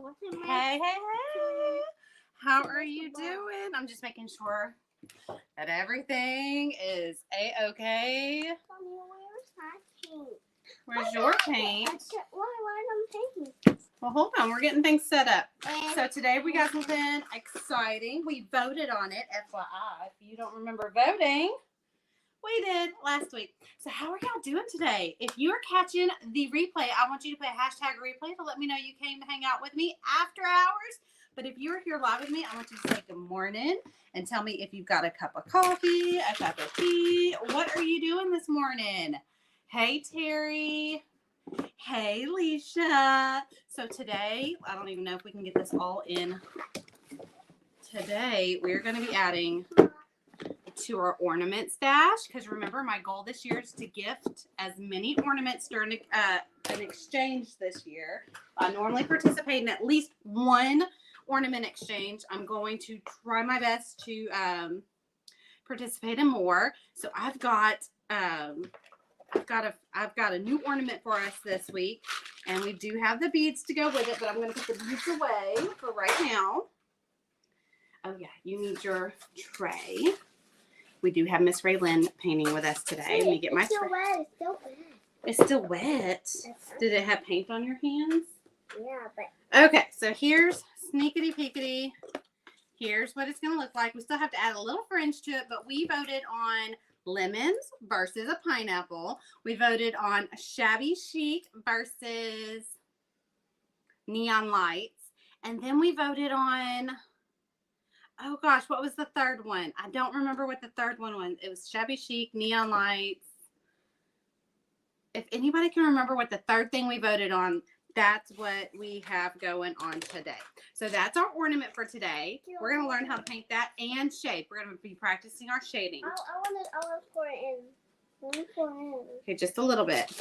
Hey, hey, hey. How are you doing? I'm just making sure that everything is a-okay. Where's your paint? Why am painting? Well, hold on. We're getting things set up. So today we got something exciting. We voted on it, FYI. If you don't remember voting, we did last week. So how are y'all doing today? If you're catching the replay, I want you to put hashtag replay to let me know you came to hang out with me after hours. But if you're here live with me, I want you to say good morning and tell me if you've got a cup of coffee, a cup of tea. What are you doing this morning? Hey, Terry. Hey, Leisha. So today, I don't even know if we can get this all in. Today, we're going to be adding to our ornament stash, because remember, my goal this year is to gift as many ornaments during an exchange this year. I normally participate in at least one ornament exchange. I'm going to try my best to participate in more. So I've got a new ornament for us this week, and we do have the beads to go with it, but I'm going to put the beads away for right now. Oh yeah, you need your tray. We do have Miss Raylyn painting with us today. Let me get my It's still tray. wet. It's still wet. It's still wet. Did it have paint on your hands? Yeah, but Okay, so here's sneakity peekity. Here's what it's going to look like. We still have to add a little fringe to it, but we voted on lemons versus a pineapple. We voted on shabby chic versus neon lights. And then we voted on, oh gosh, what was the third one? I don't remember what the third one was. It was shabby chic, neon lights. If anybody can remember what the third thing we voted on, that's what we have going on today. So that's our ornament for today. We're going to learn how to paint that and shade. We're going to be practicing our shading. I want to pour it in. Let me pour it in. Okay, just a little bit.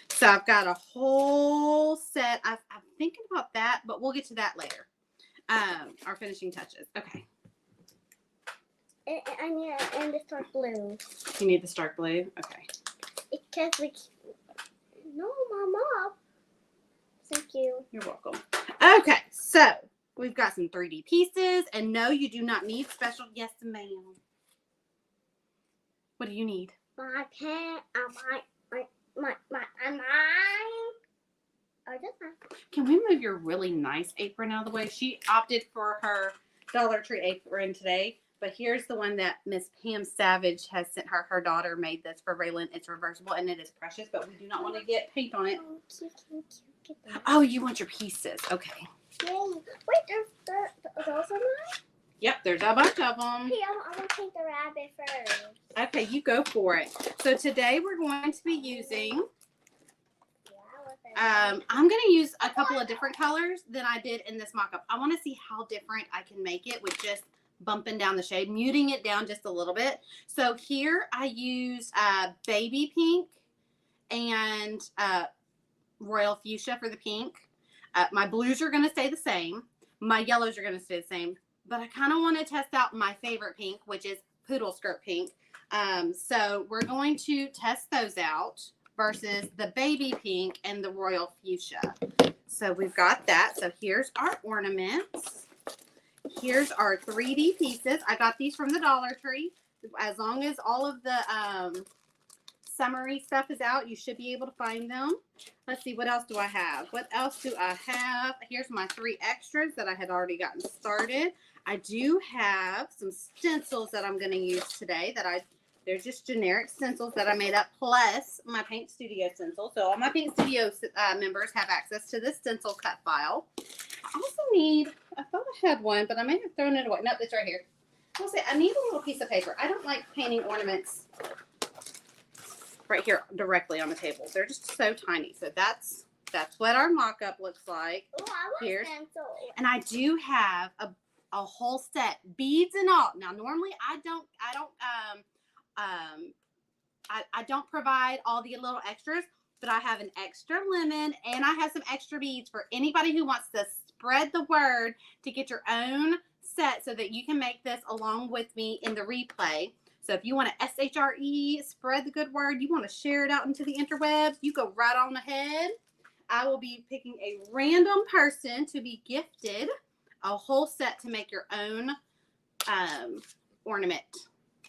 So I've got a whole set. I'm thinking about that, but we'll get to that later. Our finishing touches. Okay. I need it in the dark blue. You need the stark blue? Okay. Because we... No, Mama. Thank you. You're welcome. Okay, so we've got some 3D pieces, and no, you do not need special. Yes, ma'am. What do you need? My pen, my. Oh, just mine. Can we move your really nice apron out of the way? She opted for her Dollar Tree apron today, but here's the one that Miss Pam Savage has sent her. Her daughter made this for Raylyn. It's reversible, and it is precious, but we do not want to get paint on it. Oh, cute. Oh, you want your pieces. Okay. Yay. Wait, those are mine? Yep, there's a bunch of them. Hey, I want to paint the rabbit first. Okay, you go for it. So today we're going to be using, I'm going to use a couple of different colors than I did in this mock-up. I want to see how different I can make it with just bumping down the shade, muting it down just a little bit. So here I used baby pink and royal fuchsia for the pink. My blues are going to stay the same. My yellows are going to stay the same. But I kind of want to test out my favorite pink, which is Poodleskirt pink. So we're going to test those out versus the baby pink and the royal fuchsia. So we've got that. So here's our ornaments. Here's our 3D pieces. I got these from the Dollar Tree. As long as all of the summery stuff is out, you should be able to find them. Let's see, what else do I have? What else do I have? Here's my 3 extras that I had already gotten started. I do have some stencils that I'm going to use today they're just generic stencils that I made up, plus my Paint Studio stencil. So all my Paint Studio members have access to this stencil cut file. I also need, I thought I had one, but I may have thrown it away. Nope, it's right here. I'll say I need a little piece of paper. I don't like painting ornaments right here directly on the table. They're just so tiny. So that's what our mock-up looks like. Oh, I want stencil. And I do have a whole set, beads and all. Now normally I don't provide all the little extras, but I have an extra lemon and I have some extra beads for anybody who wants to spread the word to get your own set so that you can make this along with me in the replay. So if you want to SHRE, spread the good word, you want to share it out into the interwebs, you go right on ahead. I will be picking a random person to be gifted a whole set to make your own ornament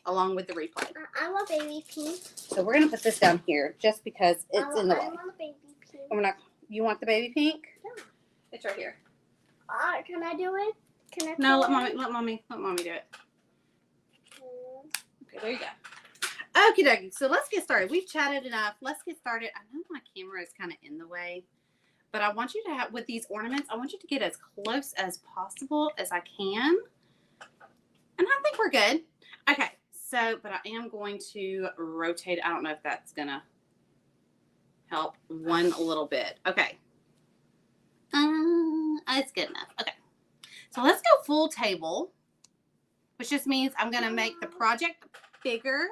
along with the replay. I want baby pink. So we're going to put this down here just because it's in the way. I want a baby pink. And we're not, you want the baby pink? Yeah. It's right here. Can I do it? Can I? No, let mommy do it. Okay, there you go. Okie dokie. So let's get started. We've chatted enough. Let's get started. I know my camera is kind of in the way, but I want you to have, with these ornaments, I want you to get as close as possible as I can. And I think we're good. Okay. So, but I am going to rotate. I don't know if that's going to help one a little bit. Okay. It's good enough. Okay. So let's go full table, which just means I'm going to make the project bigger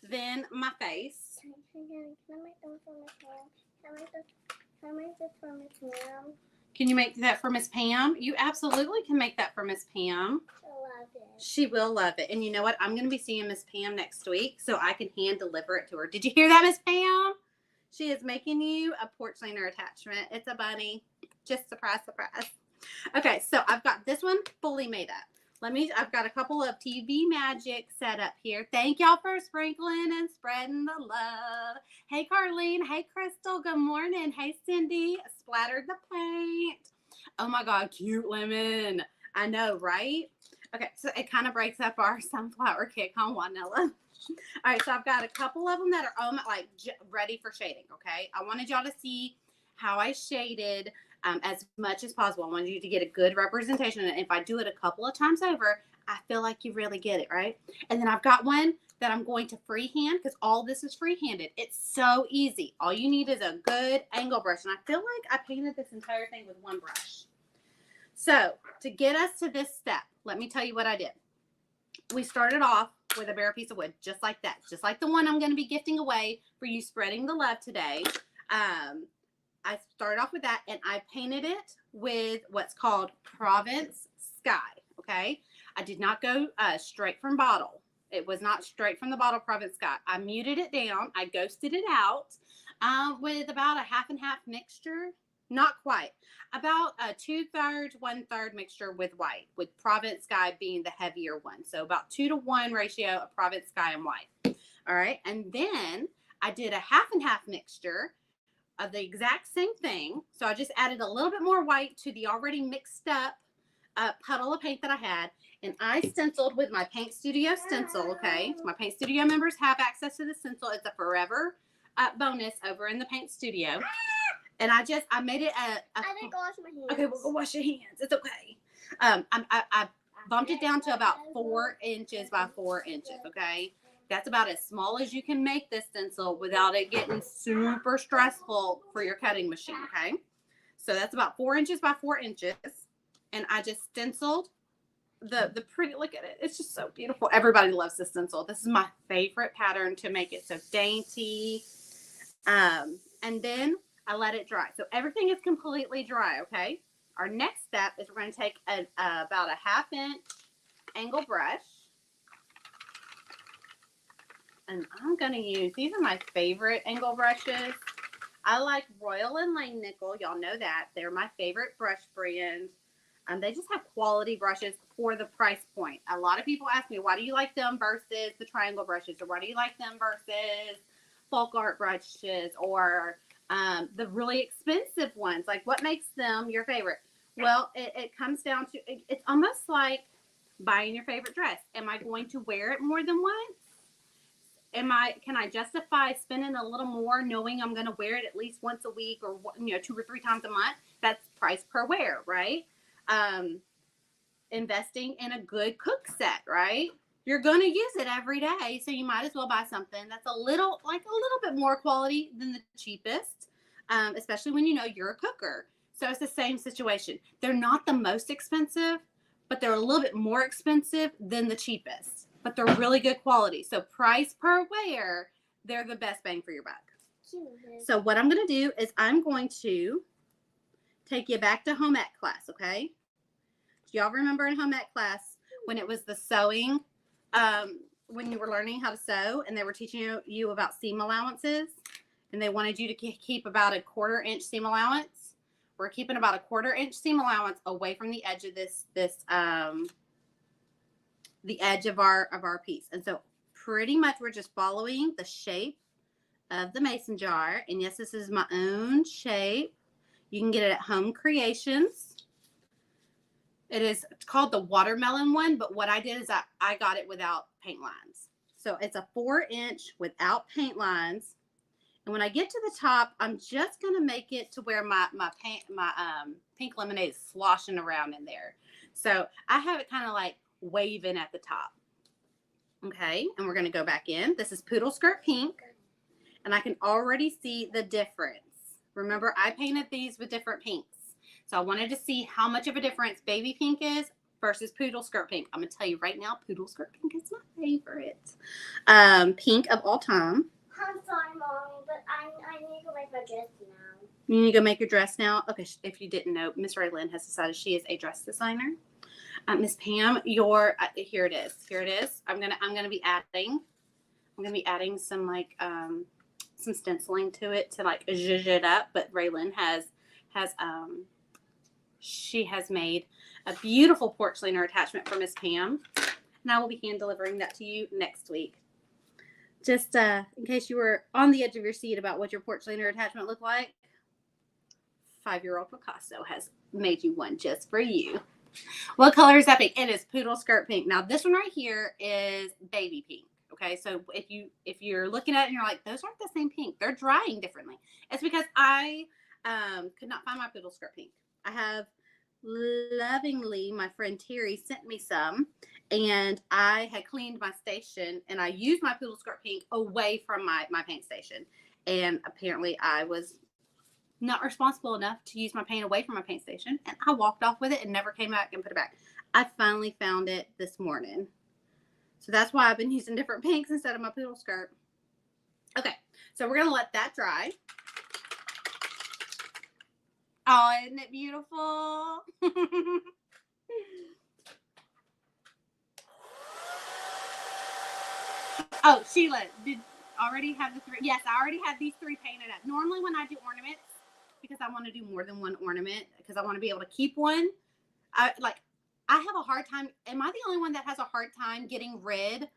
than my face. Can I make them for Miss Pam? Can I make this for Miss Pam? Can you make that for Miss Pam? You absolutely can make that for Miss Pam. She'll love it. She will love it. And you know what? I'm going to be seeing Miss Pam next week, so I can hand deliver it to her. Did you hear that, Miss Pam? She is making you a porch cleaner attachment. It's a bunny. Just surprise, surprise. Okay, so I've got this one fully made up. I've got a couple of TV magic set up here. Thank y'all for sprinkling and spreading the love. Hey, Carlene. Hey, Crystal. Good morning. Hey, Cindy. Splattered the paint. Oh, my God. Cute lemon. I know, right? Okay, so it kind of breaks up our sunflower cake on vanilla. All right, so I've got a couple of them that are like ready for shading, okay? I wanted y'all to see how I shaded as much as possible. I wanted you to get a good representation. And if I do it a couple of times over, I feel like you really get it, right? And then I've got one that I'm going to freehand because all this is freehanded. It's so easy. All you need is a good angle brush. And I feel like I painted this entire thing with one brush. So to get us to this step, let me tell you what I did. We started off with a bare piece of wood, just like that. Just like the one I'm going to be gifting away for you spreading the love today. I started off with that, and I painted it with what's called Provence Sky, okay? I did not go straight from bottle. It was not straight from the bottle Provence Sky. I muted it down. I ghosted it out with about a half and half mixture. Not quite. About a 2/3, 1/3 mixture with white, with Provence Sky being the heavier one. So about 2-to-1 ratio of Provence Sky and white. All right, and then I did a half and half mixture of the exact same thing. So I just added a little bit more white to the already mixed up puddle of paint that I had. And I stenciled with my Paint Studio stencil, okay? My Paint Studio members have access to the stencil. It's a forever bonus over in the Paint Studio. And I made it I didn't go wash my hands. Okay, we'll go wash your hands. It's okay. I bumped it down to about 4 inches by 4 inches, okay? That's about as small as you can make this stencil without it getting super stressful for your cutting machine, okay? So that's about 4 inches by 4 inches. And I just stenciled the pretty, look at it. It's just so beautiful. Everybody loves this stencil. This is my favorite pattern to make it so dainty. And then I let it dry. So everything is completely dry, okay? Our next step is we're going to take about a 1/2 inch angle brush. And I'm going to use, these are my favorite angle brushes. I like Royal and Langnickel. Y'all know that. They're my favorite brush brand. They just have quality brushes for the price point. A lot of people ask me, why do you like them versus the triangle brushes? Or why do you like them versus folk art brushes? Or the really expensive ones? Like, what makes them your favorite? Well, it comes down to, it's almost like buying your favorite dress. Am I going to wear it more than once? Can I justify spending a little more knowing I'm going to wear it at least once a week or 2 or 3 times a month? That's price per wear, right? Investing in a good cook set, right? You're going to use it every day, so you might as well buy something that's a little bit more quality than the cheapest, especially when you know you're a cooker. So it's the same situation. They're not the most expensive, but they're a little bit more expensive than the cheapest. But they're really good quality. So price per wear, they're the best bang for your buck. So what I'm going to do is I'm going to take you back to home ec class, okay? Do y'all remember in home ec class when it was the sewing, when you were learning how to sew and they were teaching you about seam allowances? and they wanted you to keep about a 1/4 inch seam allowance. We're keeping about a 1/4 inch seam allowance away from the edge of the edge of our piece. And so pretty much we're just following the shape of the mason jar. And yes, this is my own shape. You can get it at Home Creations. It is called the watermelon one, but what I did is I got it without paint lines. So it's a 4-inch without paint lines. And when I get to the top, I'm just going to make it to where my pink lemonade is sloshing around in there. So I have it kind of like waving at the top. Okay, and we're going to go back in. This is Poodleskirt pink, and I can already see the difference. Remember, I painted these with different pinks. So I wanted to see how much of a difference baby pink is versus Poodleskirt pink. I'm going to tell you right now, Poodleskirt pink is my favorite pink of all time. I'm sorry, Mommy, but I need to make my dress now. You need to go make your dress now? Okay, if you didn't know, Miss Raylyn has decided she is a dress designer. Miss Pam, your here it is. Here it is. I'm gonna be adding some like some stenciling to it to like zhuzh it up. But Raylyn she has made a beautiful porch cleaner attachment for Miss Pam, and I will be hand delivering that to you next week. Just in case you were on the edge of your seat about what your porch cleaner attachment looked like, 5-year-old Picasso has made you one just for you. What color is that pink? It is Poodleskirt pink. Now this one right here is baby pink. Okay, so if you're looking at it and you're like, those aren't the same pink, they're drying differently. It's because I could not find my Poodleskirt pink. I have lovingly, my friend Terry sent me some, and I had cleaned my station and I used my Poodleskirt pink away from my paint station, and apparently I was not responsible enough to use my paint away from my paint station, and I walked off with it and never came back and put it back. I finally found it this morning, so that's why I've been using different pinks instead of my Poodleskirt. Okay, so we're gonna let that dry. Oh, isn't it beautiful? Oh, Sheila, did already have the 3? Yes, I already have these 3 painted up. Normally when I do ornaments, because I want to do more than one ornament, because I want to be able to keep one, I have a hard time. Am I the only one that has a hard time getting rid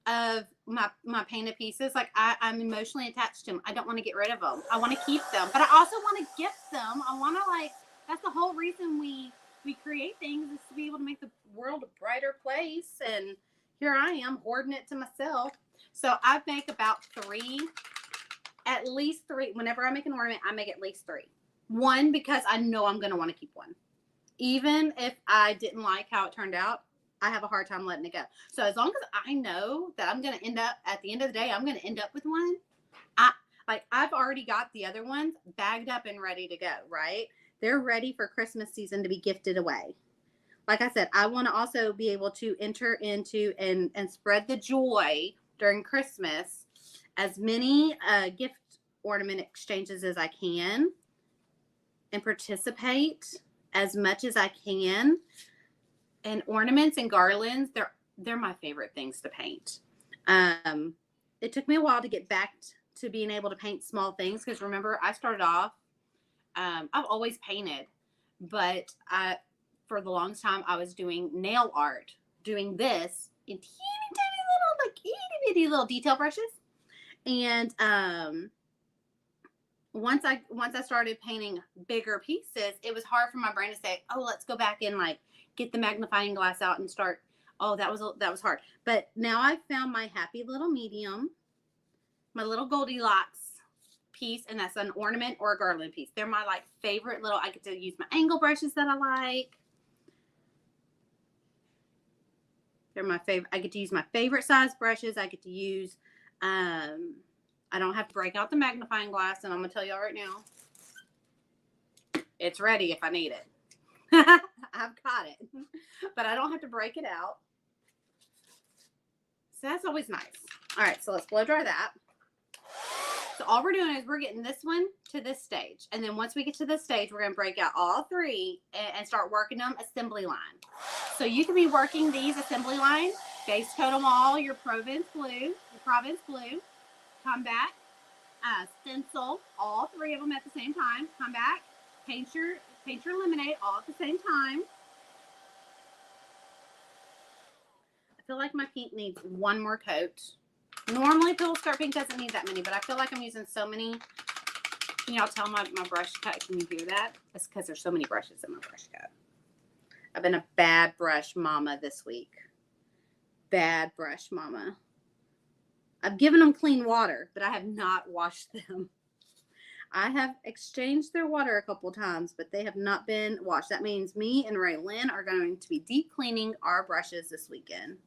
of my painted pieces? Like I'm emotionally attached to them. I don't want to get rid of them. I want to keep them, but I also want to gift them. I want to that's the whole reason we create things, is to be able to make the world a brighter place. And here I am hoarding it to myself. So I make about 3, at least 3. Whenever I make an ornament, I make at least 3. 1, because I know I'm going to want to keep one. Even if I didn't like how it turned out, I have a hard time letting it go. So as long as I know that I'm going to end up, at the end of the day, I'm going to end up with one, I've already got the other ones bagged up and ready to go, right? They're ready for Christmas season to be gifted away. Like I said, I want to also be able to enter into and spread the joy during Christmas, as many gift ornament exchanges as I can, and participate as much as I can. And ornaments and garlands, they're my favorite things to paint. It took me a while to get back to being able to paint small things, because remember, I started off, I've always painted, but for the longest time I was doing nail art, doing this in teeny tiny little, like itty bitty little detail brushes. And once I started painting bigger pieces, it was hard for my brain to say, oh, let's go back and like get the magnifying glass out and start. Oh, that was hard. But now I've found my happy little medium, my little Goldilocks piece, and that's an ornament or a garland piece. They're my like favorite little, I get to use my angle brushes that I like. They're my favorite. I get to use my favorite size brushes. I get to use, I don't have to break out the magnifying glass, and I'm going to tell y'all right now, it's ready if I need it. I've got it, but I don't have to break it out. So that's always nice. All right, so let's blow dry that. So all we're doing is we're getting this one to this stage. And then once we get to this stage, we're going to break out all 3 and start working them assembly line. So you can be working these assembly line, base coat them all, your Provence blue, come back, stencil all 3 of them at the same time. Come back, paint your lemonade all at the same time. I feel like my pink needs one more coat. Normally Poodleskirt pink doesn't need that many, but I feel like I'm using so many. Can y'all tell my brush cut? Can you hear that? It's because there's so many brushes in my brush cut. I've been a bad brush mama this week. Bad brush mama. I've given them clean water, but I have not washed them. I have exchanged their water a couple times, but they have not been washed. That means me and Raylyn are going to be deep cleaning our brushes this weekend.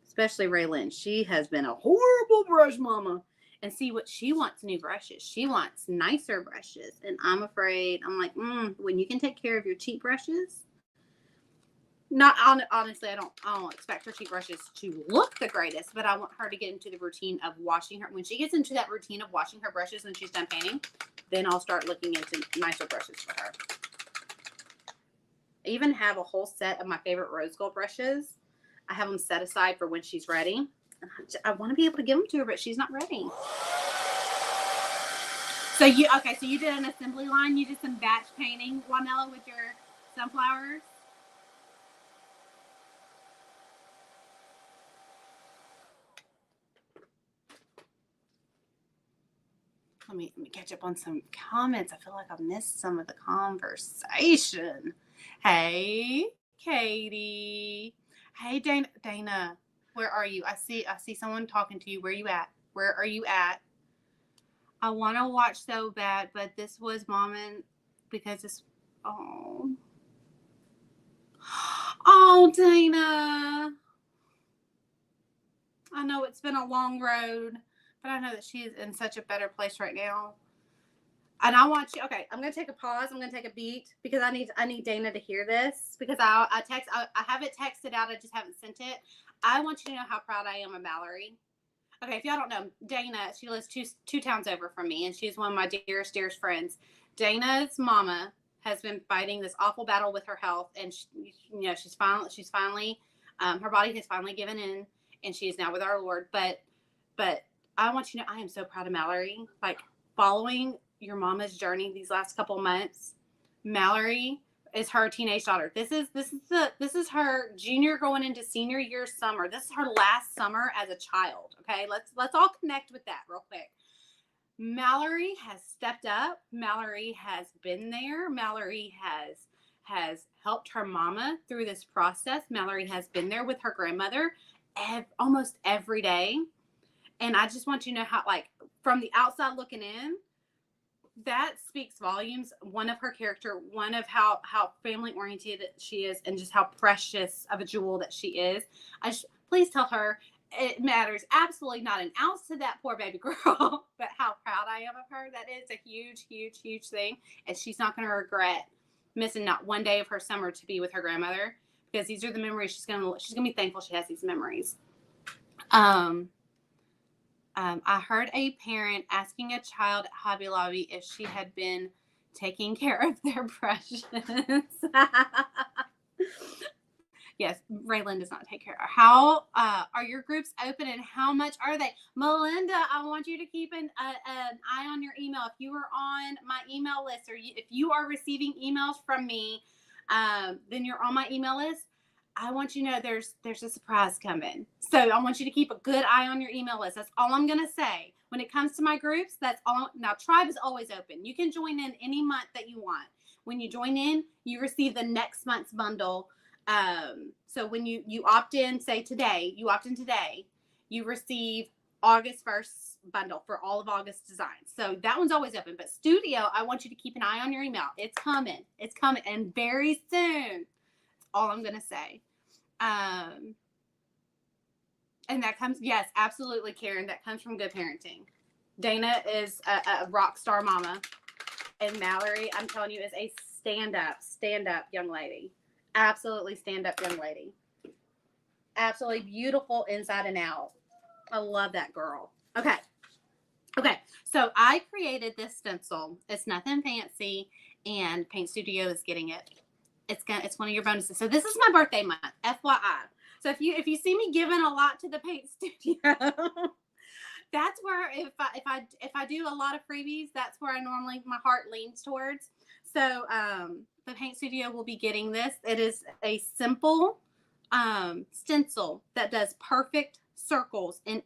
Especially Raylyn. She has been a horrible brush mama. And see what she wants, new brushes. She wants nicer brushes. And I'm afraid, I'm like, when you can take care of your cheap brushes, honestly, I don't expect her cheap brushes to look the greatest, but I want her to get into the routine of washing her. When she gets into that routine of washing her brushes when she's done painting, then I'll start looking into nicer brushes for her. I even have a whole set of my favorite rose gold brushes. I have them set aside for when she's ready. I want to be able to give them to her, but she's not ready. So you did an assembly line. You did some batch painting, Juanella, with your sunflowers. Let me catch up on some comments. I feel like I've missed some of the conversation. Hey, Katie. Hey, Dana. Where are you? I see someone talking to you. Where are you at? Where are you at? I want to watch so bad, but this was Mom because it's oh, Dana. I know it's been a long road, but I know that she is in such a better place right now. And I want you. Okay, I'm gonna take a pause. I'm gonna take a beat because I need Dana to hear this because I have it texted out. I just haven't sent it. I want you to know how proud I am of Mallory. Okay, if y'all don't know, Dana, she lives two towns over from me, and she's one of my dearest friends. Dana's mama has been fighting this awful battle with her health, and she's finally her body has finally given in, and she is now with our Lord. But I want you to know I am so proud of Mallory. Like following your mama's journey these last couple months, Mallory is her teenage daughter. This is her junior going into senior year summer. This is her last summer as a child. Okay, let's all connect with that real quick. Mallory has stepped up. Mallory has been there. Mallory has helped her mama through this process. Mallory has been there with her grandmother almost every day. And I just want you to know how, like, from the outside looking in, that speaks volumes. One of her character, one of how family oriented she is, and just how precious of a jewel that she is. Please tell her it matters absolutely not an ounce to that poor baby girl, but how proud I am of her. That is a huge, huge, huge thing, and she's not going to regret missing not one day of her summer to be with her grandmother, because these are the memories she's gonna be thankful she has these memories. I heard a parent asking a child at Hobby Lobby if she had been taking care of their brushes. Yes, Raylyn does not take care of her. How are your groups open and how much are they? Melinda, I want you to keep an eye on your email. If you are on my email list, or if you are receiving emails from me, then you're on my email list. I want you to know there's a surprise coming. So I want you to keep a good eye on your email list. That's all I'm going to say. When it comes to my groups, that's all. Now, Tribe is always open. You can join in any month that you want. When you join in, you receive the next month's bundle. So when you opt in, say today, you opt in today, you receive August 1st bundle for all of August designs. So that one's always open. But Studio, I want you to keep an eye on your email. It's coming. It's coming. And very soon. That's all I'm going to say. And that comes, yes, absolutely, Karen. That comes from good parenting. Dana is a rock star mama. And Mallory, I'm telling you, is a stand up young lady. Absolutely stand up young lady. Absolutely beautiful inside and out. I love that girl. Okay. So I created this stencil. It's nothing fancy, and Paint Studio is getting it. It's one of your bonuses. So this is my birthday month, FYI. So if you see me giving a lot to the Paint Studio, that's where if I do a lot of freebies, that's where I normally my heart leans towards. So the paint studio will be getting this. It is a simple stencil that does perfect circles in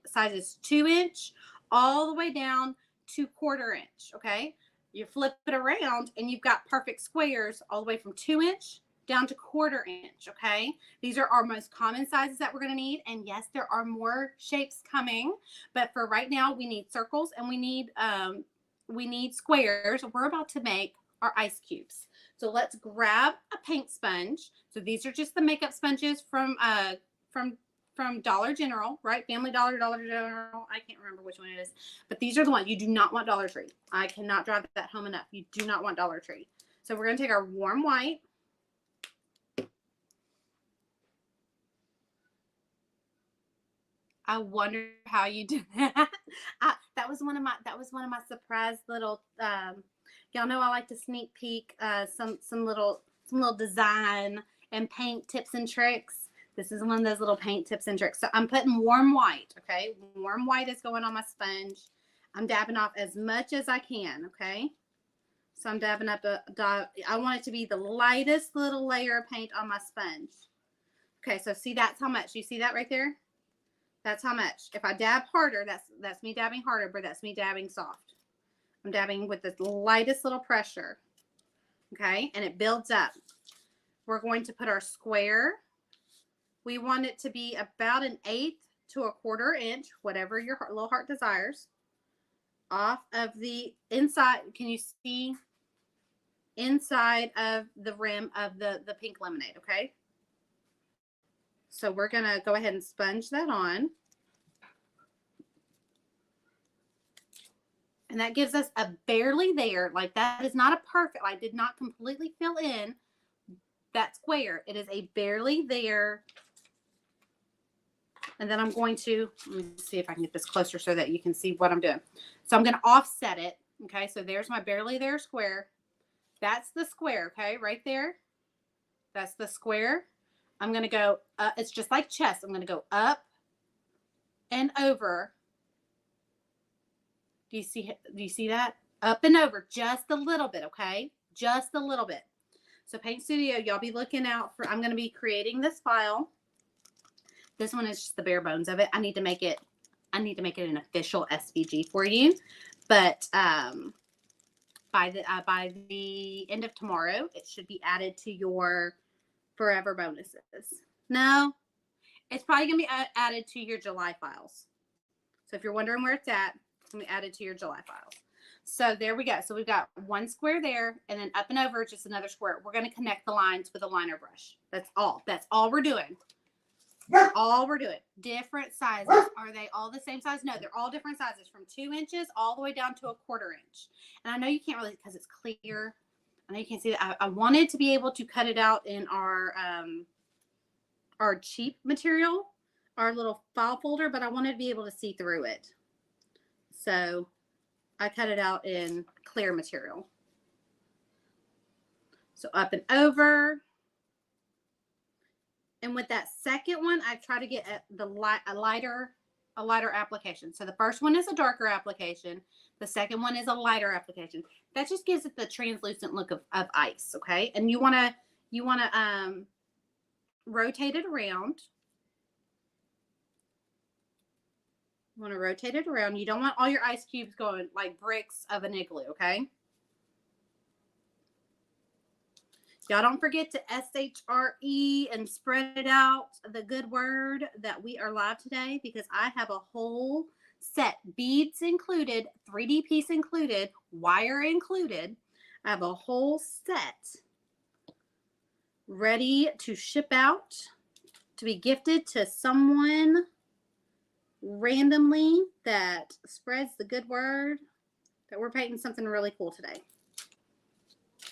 sizes 2-inch all the way down to 1/4 inch. Okay, you flip it around and you've got perfect squares all the way from 2-inch down to 1/4 inch. Okay, these are our most common sizes that we're going to need, and yes, there are more shapes coming, but for right now we need circles and we need squares. We're about to make our ice cubes. So let's grab a paint sponge. So these are just the makeup sponges from Dollar General, right? Family Dollar, Dollar General. I can't remember which one it is, but these are the ones. You do not want Dollar Tree. I cannot drive that home enough. You do not want Dollar Tree. So we're going to take our warm white. I wonder how you do that. That was one of my surprise little. Y'all know I like to sneak peek some little design and paint tips and tricks. This is one of those little paint tips and tricks. So I'm putting warm white. Okay, warm white is going on my sponge. I'm dabbing off as much as I can. Okay, so I'm dabbing up I want it to be the lightest little layer of paint on my sponge. Okay, so see, that's how much. You see that right there? That's how much. If I dab harder, that's me dabbing harder, but that's me dabbing soft. I'm dabbing with the lightest little pressure. Okay, and it builds up. We're going to put our square. We want it to be about 1/8 to 1/4 inch, whatever your little heart desires, off of the inside. Can you see inside of the rim of the pink lemonade? Okay. So we're going to go ahead and sponge that on. And that gives us a barely there. Like, that is not a perfect, I did not completely fill in that square. It is a barely there. And then I'm going to, let me see if I can get this closer so that you can see what I'm doing. So I'm going to offset it. Okay, so there's my barely there square. That's the square, okay, right there. That's the square. I'm going to go, it's just like chess. I'm going to go up and over. Do you see that? Up and over just a little bit, okay? Just a little bit. So Paint Studio, y'all be looking out for, I'm going to be creating this file. This one is just the bare bones of it. I need to make it an official SVG for you. But by the end of tomorrow, it should be added to your forever bonuses. No, it's probably going to be added to your July files. So if you're wondering where it's at, it's going to be added to your July files. So there we go. So we've got one square there, and then up and over, just another square. We're going to connect the lines with a liner brush. That's all. That's all we're doing. That's all we're doing. Different sizes. Are they all the same size? No, they're all different sizes, from 2 inches all the way down to 1/4 inch. And I know you can't really, because it's clear. I know you can't see that. I wanted to be able to cut it out in our cheap material, our little file folder, but I wanted to be able to see through it. So I cut it out in clear material. So up and over. And with that second one, I try to get a lighter application. So the first one is a darker application. The second one is a lighter application. That just gives it the translucent look of ice, okay? And you want to rotate it around. You want to rotate it around. You don't want all your ice cubes going like bricks of an igloo, okay? Y'all don't forget to SHRE and spread it out, the good word, that we are live today, because I have a whole set, beads included, 3D piece included, wire included. I have a whole set ready to ship out to be gifted to someone randomly that spreads the good word that we're painting something really cool today.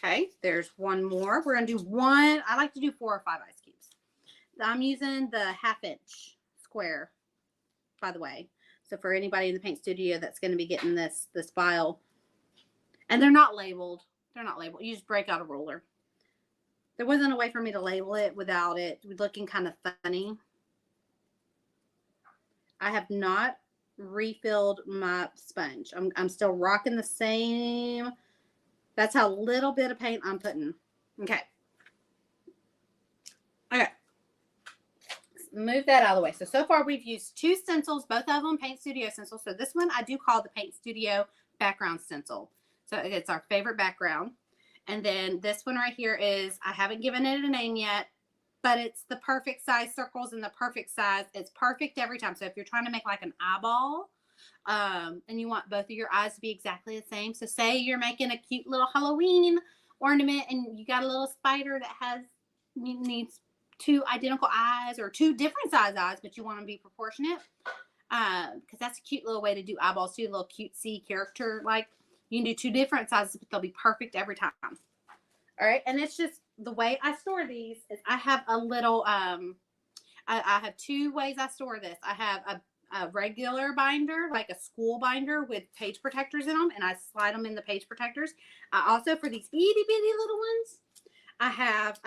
Okay, there's one more. We're going to do one. I like to do 4 or 5 ice cubes. I'm using the 1/2 inch square, by the way. So for anybody in the Paint Studio that's going to be getting this file, and they're not labeled. They're not labeled. You just break out a ruler. There wasn't a way for me to label it without it looking kind of funny. I have not refilled my sponge. I'm still rocking the same. That's how little bit of paint I'm putting. Okay. Okay. Move that out of the way. So far we've used 2 stencils, both of them Paint Studio stencils. So this one I do call the Paint Studio background stencil. So it's our favorite background. And then this one right here is, I haven't given it a name yet, but it's the perfect size circles and the perfect size. It's perfect every time. So if you're trying to make like an eyeball, and you want both of your eyes to be exactly the same. So say you're making a cute little Halloween ornament and you got a little spider that needs 2 identical eyes or 2 different size eyes, but you want them to be proportionate. Because that's a cute little way to do eyeballs too, a little cutesy character. Like you can do 2 different sizes, but they'll be perfect every time. All right. And it's just the way I store these is I have a little, I have 2 ways I store this. I have a regular binder, like a school binder with page protectors in them, and I slide them in the page protectors. I also, for these itty bitty little ones, I have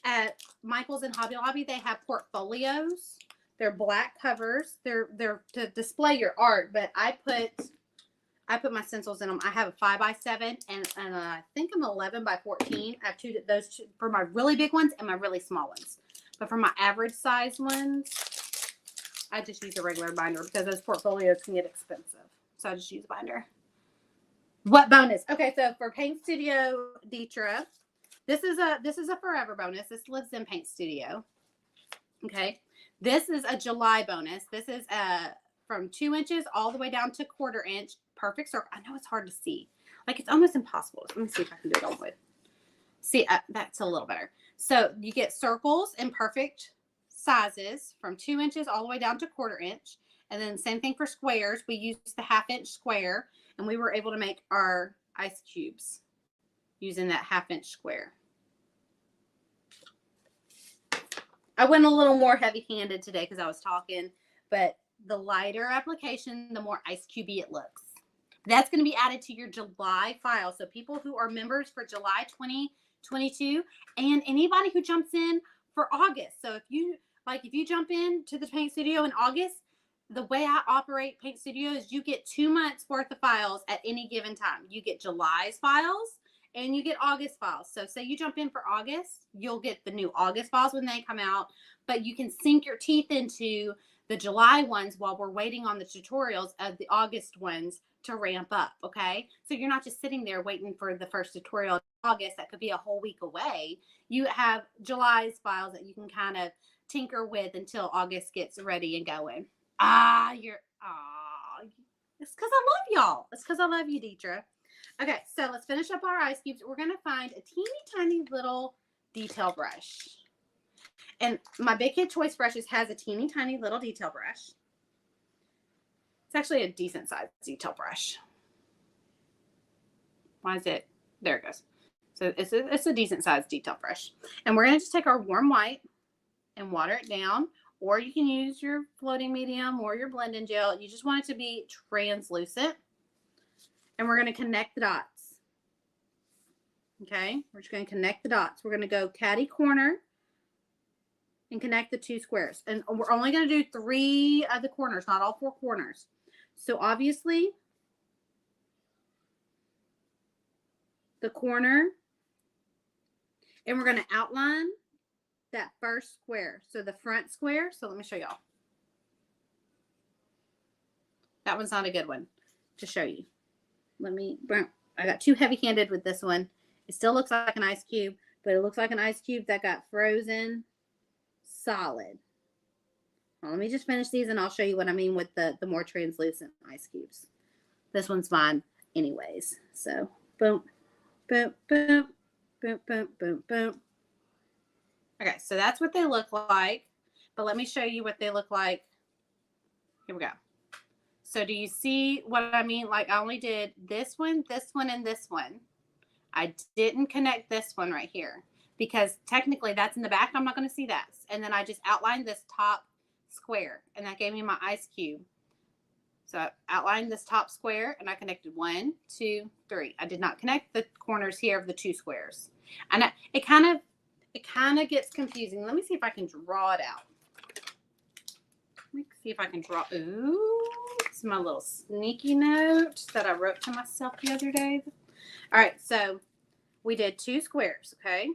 at Michael's and Hobby Lobby, they have portfolios. They're black covers. They're to display your art, but I put my stencils in them. I have a 5x7 and I think I'm 11 by 14. I have those 2 for my really big ones and my really small ones. But for my average size ones, I just use a regular binder because those portfolios can get expensive. So I just use a binder. What bonus? Okay, so for Paint Studio Deetra, this is a forever bonus. This lives in Paint Studio. Okay, this is a July bonus. This is from 2 inches all the way down to 1/4 inch. Perfect circle. I know it's hard to see. Like it's almost impossible. Let me see if I can do it all the way. See, that's a little better. So you get circles in perfect sizes from 2 inches all the way down to 1/4 inch. And then same thing for squares. We used the 1/2 inch square and we were able to make our ice cubes using that 1/2 inch square. I went a little more heavy handed today because I was talking, but the lighter application, the more ice cubey it looks. That's going to be added to your July file. So people who are members for July 2022 and anybody who jumps in for August. So if you jump in to the Paint Studio in August, the way I operate Paint Studio is you get 2 months worth of files at any given time. You get July's files and you get August files. So say you jump in for August, you'll get the new August files when they come out, but you can sink your teeth into the July ones while we're waiting on the tutorials of the August ones to ramp up. Okay. So you're not just sitting there waiting for the first tutorial in August. That could be a whole week away. You have July's files that you can kind of tinker with until August gets ready and going. It's because I love y'all. It's because I love you, Deetra. Okay, so let's finish up our ice cubes. We're going to find a teeny tiny little detail brush. And my Big Kid Choice Brushes has a teeny tiny little detail brush. It's actually a decent sized detail brush. Why is it? There it goes. So it's a decent sized detail brush. And we're going to just take our warm white and water it down. Or you can use your floating medium or your blending gel. You just want it to be translucent. And we're going to connect the dots. Okay, we're just going to connect the dots. We're going to go catty corner and connect the 2 squares. And we're only going to do 3 of the corners, not all 4 corners. So obviously, the corner, and we're going to outline that first square. So the front square. So let me show y'all. That one's not a good one to show you. I got too heavy-handed with this one. It still looks like an ice cube, but it looks like an ice cube that got frozen solid. Well, let me just finish these and I'll show you what I mean with the more translucent ice cubes. This one's fine anyways. So boom, boom, boom, boom, boom, boom, boom. Okay, so that's what they look like. But let me show you what they look like. Here we go. So do you see what I mean? Like I only did this one, and this one. I didn't connect this one right here because technically that's in the back. I'm not going to see that. And then I just outlined this top square and that gave me my ice cube. So I outlined this top square and I connected 1, 2, 3. I did not connect the corners here of the 2 squares. And it kind of gets confusing. Let me see if I can draw it out. Let me see if I can draw. Ooh, it's my little sneaky note that I wrote to myself the other day. All right, so we did 2 squares, okay?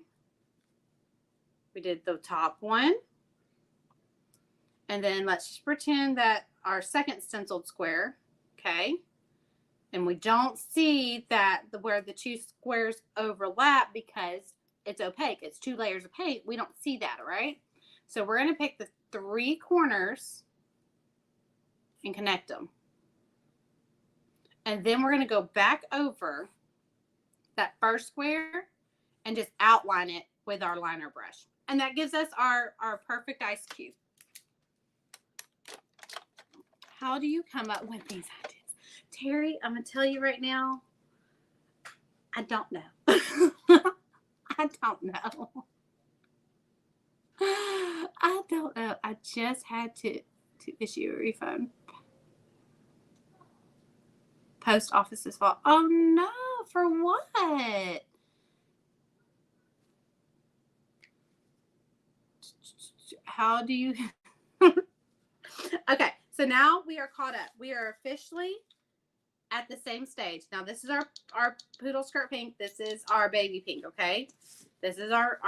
We did the top one. And then let's just pretend that our second stenciled square, okay? And we don't see that where the 2 squares overlap because it's opaque. It's 2 layers of paint. We don't see that, all right? So we're going to pick the 3 corners and connect them. And then we're going to go back over that first square and just outline it with our liner brush. And that gives us our perfect ice cube. How do you come up with these ideas? Terry, I'm going to tell you right now, I don't know. I don't know. I don't know. I just had to issue a refund. Post office is fault. Oh no, for what? How do you? Okay, so now we are caught up. We are officially at the same stage. Now this is our poodle skirt pink. This is our baby pink. Okay, this is our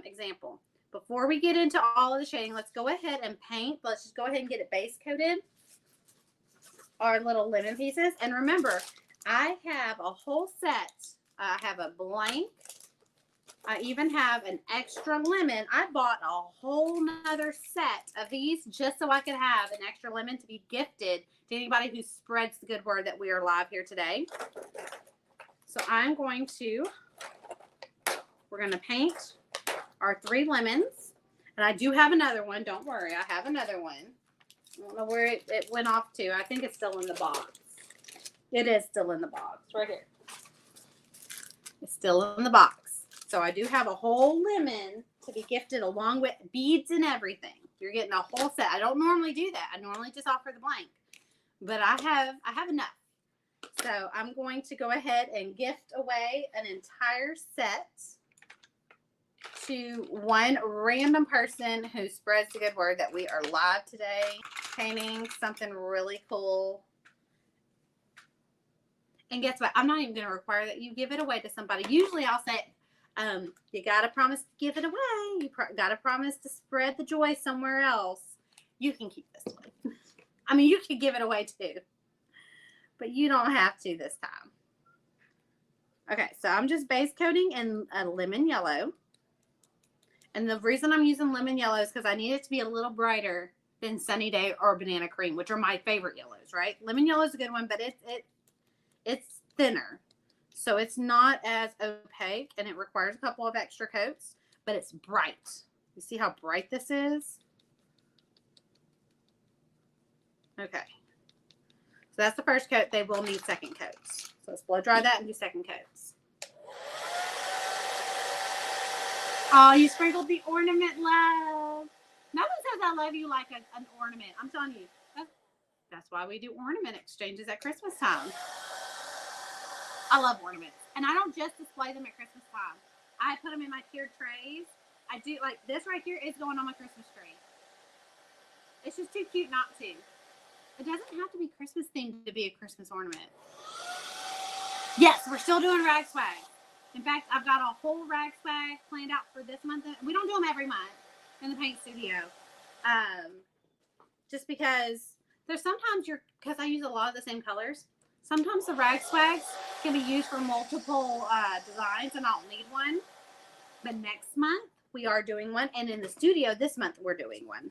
example. Before we get into all of the shading, let's go ahead and paint. Let's just go ahead and get it base coated. Our little lemon pieces. And remember, I have a whole set. I have a blank. I even have an extra lemon. I bought a whole nother set of these just so I could have an extra lemon to be gifted to anybody who spreads the good word that we are live here today. So I'm going to, we're going to paint our 3 lemons. And I do have another one. Don't worry. I have another one. I don't know where it went off to. I think it's still in the box. It is still in the box. Right here. It's still in the box. So I do have a whole lemon to be gifted along with beads and everything. You're getting a whole set. I don't normally do that. I normally just offer the blank. But I have enough. So I'm going to go ahead and gift away an entire set to one random person who spreads the good word that we are live today, painting something really cool. And guess what? I'm not even going to require that you give it away to somebody. Usually I'll say, you got to promise to give it away. You got to promise to spread the joy somewhere else. You can keep this one. I mean, you could give it away too, but you don't have to this time. Okay, so I'm just base coating in a lemon yellow. And the reason I'm using lemon yellow is because I need it to be a little brighter than Sunny Day or Banana Cream, which are my favorite yellows, right? Lemon yellow is a good one, but it's thinner. So it's not as opaque, and it requires a couple of extra coats, but it's bright. You see how bright this is? Okay. So that's the first coat. They will need second coats. So let's blow dry that and do second coats. Oh, you sprinkled the ornament love. No one says I love you like an ornament. I'm telling you. That's why we do ornament exchanges at Christmas time. I love ornaments. And I don't just display them at Christmas time. I put them in my tiered trays. I do, like this right here is going on my Christmas tree. It's just too cute not to. It doesn't have to be Christmas themed to be a Christmas ornament. Yes, we're still doing rag swag. In fact, I've got a whole rag swag planned out for this month. We don't do them every month in the paint studio. Just because there's sometimes because I use a lot of the same colors. Sometimes the rag swags can be used for multiple designs and I don't need one. But next month we are doing one. And in the studio this month we're doing one.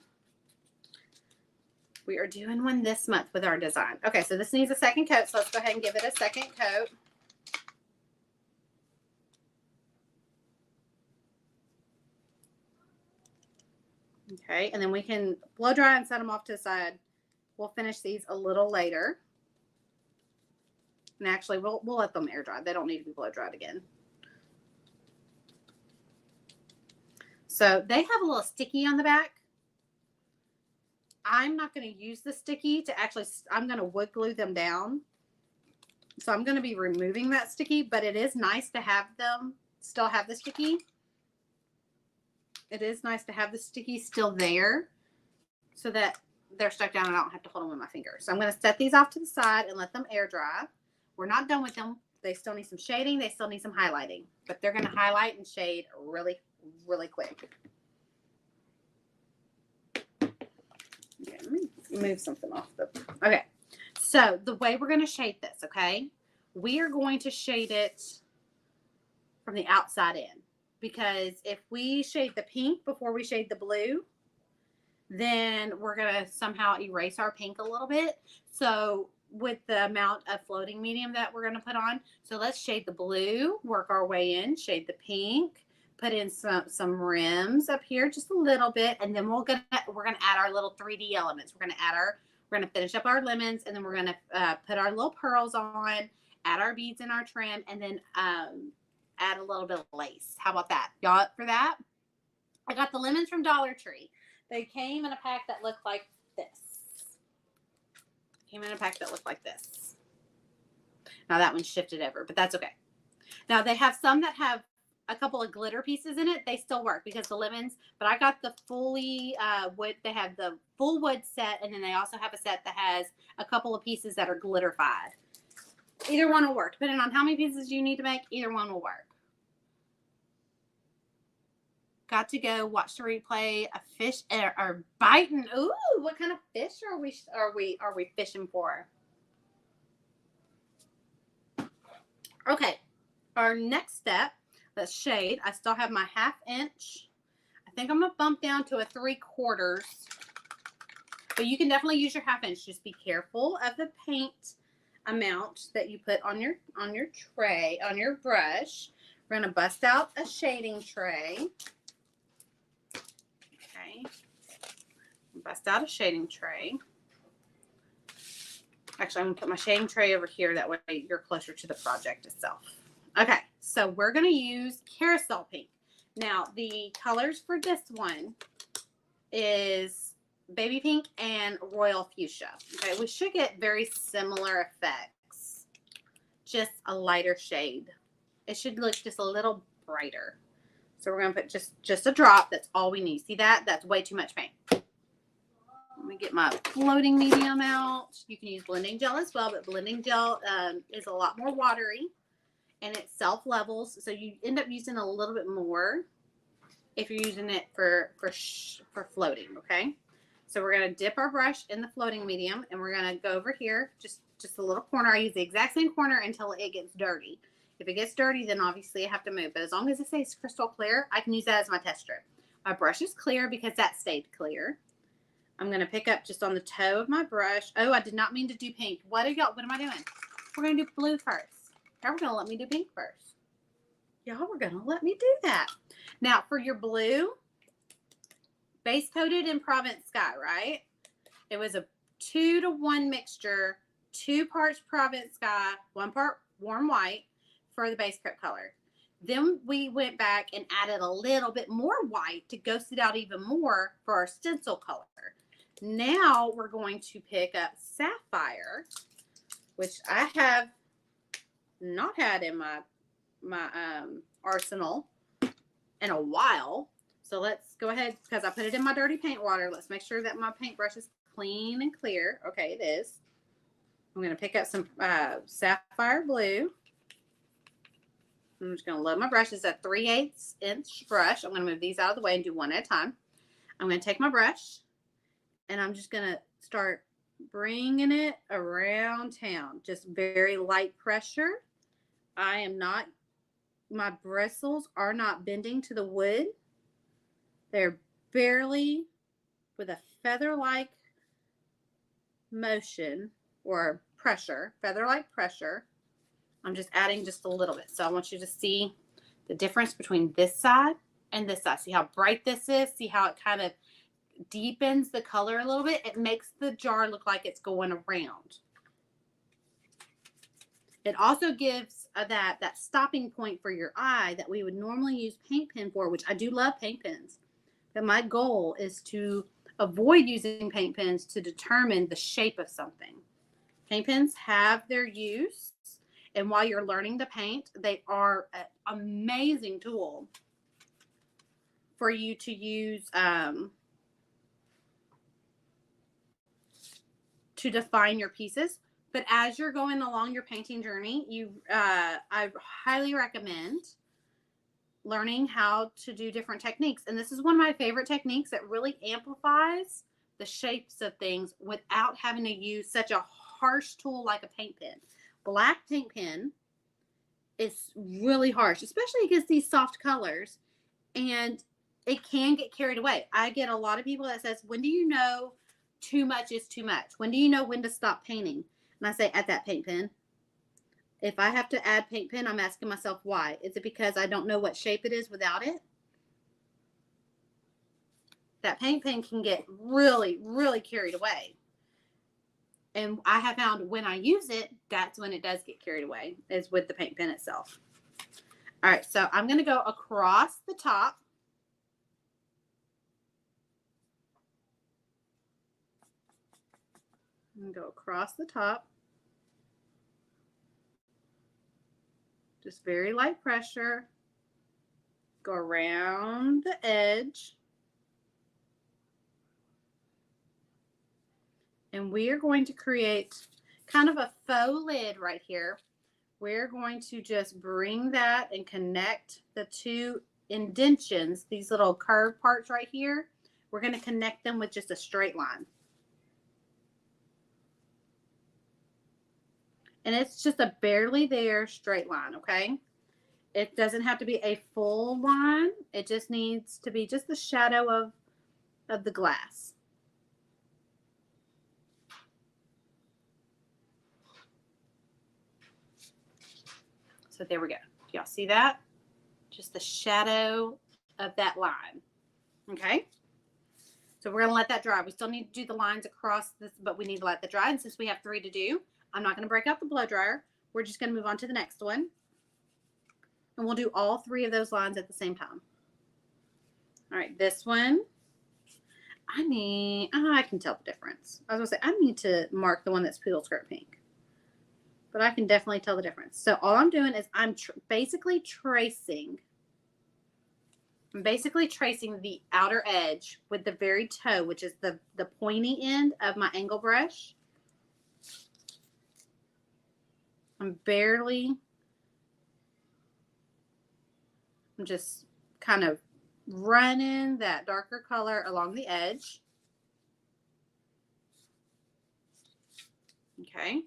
We are doing one this month with our design. Okay, so this needs a second coat. So let's go ahead and give it a second coat. Okay, and then we can blow dry and set them off to the side. We'll finish these a little later. And actually, we'll let them air dry. They don't need to be blow dried again. So they have a little sticky on the back. I'm not going to use the sticky to actually, I'm going to wood glue them down. So I'm going to be removing that sticky, but it is nice to have them still have the sticky. It is nice to have the sticky still there so that they're stuck down and I don't have to hold them with my fingers. So I'm going to set these off to the side and let them air dry. We're not done with them. They still need some shading. They still need some highlighting, but they're going to highlight and shade really, really quick. Okay, let me move something off the, okay. So the way we're going to shade this, okay, we are going to shade it from the outside in, because if we shade the pink before we shade the blue, then we're going to somehow erase our pink a little bit. So with the amount of floating medium that we're going to put on, so let's shade the blue, work our way in, shade the pink, put in some rims up here, just a little bit, and then we're gonna add our little 3D elements. We're gonna finish up our lemons, and then we're gonna put our little pearls on, add our beads in our trim, and then add a little bit of lace. How about that? Y'all up for that? I got the lemons from Dollar Tree. They came in a pack that looked like this. Now that one shifted over, but that's okay. Now they have some that have a couple of glitter pieces in it. They still work because the lemons, but I got the fully wood. They have the full wood set, and then they also have a set that has a couple of pieces that are glitterified. Either one will work, depending on how many pieces you need to make. Either one will work. Got to go watch the replay. A fish are biting. Ooh, what kind of fish are we fishing for? Okay, our next step. Let's shade. I still have my 1/2 inch. I think I'm gonna bump down to a 3/4, but you can definitely use your 1/2 inch. Just be careful of the paint amount that you put on your tray, on your brush. We're gonna bust out a shading tray. Okay, bust out a shading tray. Actually, I'm gonna put my shading tray over here. That way you're closer to the project itself. Okay, so we're going to use Carousel pink. Now, the colors for this one is baby pink and royal fuchsia. Okay, we should get very similar effects, just a lighter shade. It should look just a little brighter. So we're going to put just a drop. That's all we need. See that? That's way too much paint. Let me get my floating medium out. You can use blending gel as well, but blending gel is a lot more watery. And it self levels, so you end up using a little bit more if you're using it for floating. Okay, so we're gonna dip our brush in the floating medium, and we're gonna go over here, just a little corner. I use the exact same corner until it gets dirty. If it gets dirty, then obviously I have to move. But as long as it stays crystal clear, I can use that as my test strip. My brush is clear because that stayed clear. I'm gonna pick up just on the toe of my brush. Oh, I did not mean to do pink. What am I doing? We're gonna do blue first. Y'all were going to let me do pink first. Y'all were going to let me do that. Now, for your blue, base coated in Provence Sky, right? It was a 2-to-1 mixture, 2 parts Provence Sky, 1 part warm white for the base coat color. Then we went back and added a little bit more white to ghost it out even more for our stencil color. Now we're going to pick up Sapphire, which I have not had in my arsenal in a while. So let's go ahead, because I put it in my dirty paint water. Let's make sure that my paintbrush is clean and clear. Okay, it is. I'm going to pick up some Sapphire Blue. I'm just going to load my brush. It's a 3/8 inch brush. I'm going to move these out of the way and do one at a time. I'm going to take my brush, and I'm just going to start bringing it around town. Just very light pressure. My bristles are not bending to the wood. They're barely with a feather-like motion or pressure, feather-like pressure. I'm just adding just a little bit. So I want you to see the difference between this side and this side. See how bright this is? See how it kind of deepens the color a little bit? It makes the jar look like it's going around. It also gives that stopping point for your eye that we would normally use paint pen for, which I do love paint pens. But my goal is to avoid using paint pens to determine the shape of something. Paint pens have their use, and while you're learning to paint, they are an amazing tool for you to use to define your pieces. But as you're going along your painting journey, I highly recommend learning how to do different techniques. And this is one of my favorite techniques that really amplifies the shapes of things without having to use such a harsh tool like a paint pen. Black paint pen is really harsh, especially against these soft colors, and it can get carried away. I get a lot of people that says, when do you know too much is too much? When do you know when to stop painting? And I say, at that paint pen. If I have to add paint pen, I'm asking myself why. Is it because I don't know what shape it is without it? That paint pen can get really, really carried away. And I have found when I use it, that's when it does get carried away, is with the paint pen itself. All right, so I'm going to go across the top. I'm going to go across the top. Just very light pressure. Go around the edge. And we are going to create kind of a faux lid right here. We're going to just bring that and connect the two indentions, these little curved parts right here. We're going to connect them with just a straight line. And it's just a barely there straight line, okay? It doesn't have to be a full line. It just needs to be just the shadow of the glass. So there we go. Y'all see that? Just the shadow of that line. Okay. So we're going to let that dry. We still need to do the lines across this, but we need to let that dry. And since we have 3 to do, I'm not going to break out the blow dryer. We're just going to move on to the next one. And we'll do all 3 of those lines at the same time. All right. This one, I can tell the difference. I was going to say, I need to mark the one that's Poodleskirt pink. But I can definitely tell the difference. So all I'm doing is I'm basically tracing the outer edge with the very toe, which is the pointy end of my angle brush. I'm just kind of running that darker color along the edge. Okay.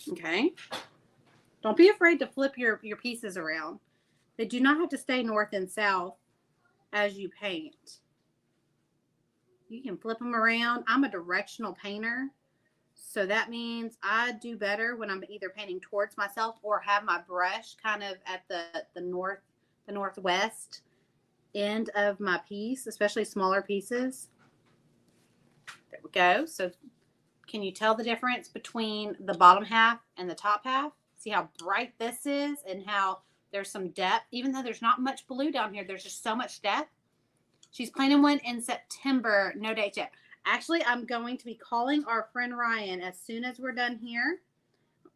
Okay. Don't be afraid to flip your pieces around. They do not have to stay north and south as you paint. You can flip them around. I'm a directional painter. So that means I do better when I'm either painting towards myself or have my brush kind of at the northwest end of my piece, especially smaller pieces. There we go. So can you tell the difference between the bottom half and the top half? See how bright this is and how there's some depth. Even though there's not much blue down here, there's just so much depth. She's planning one in September. No date yet. Actually, I'm going to be calling our friend Ryan as soon as we're done here.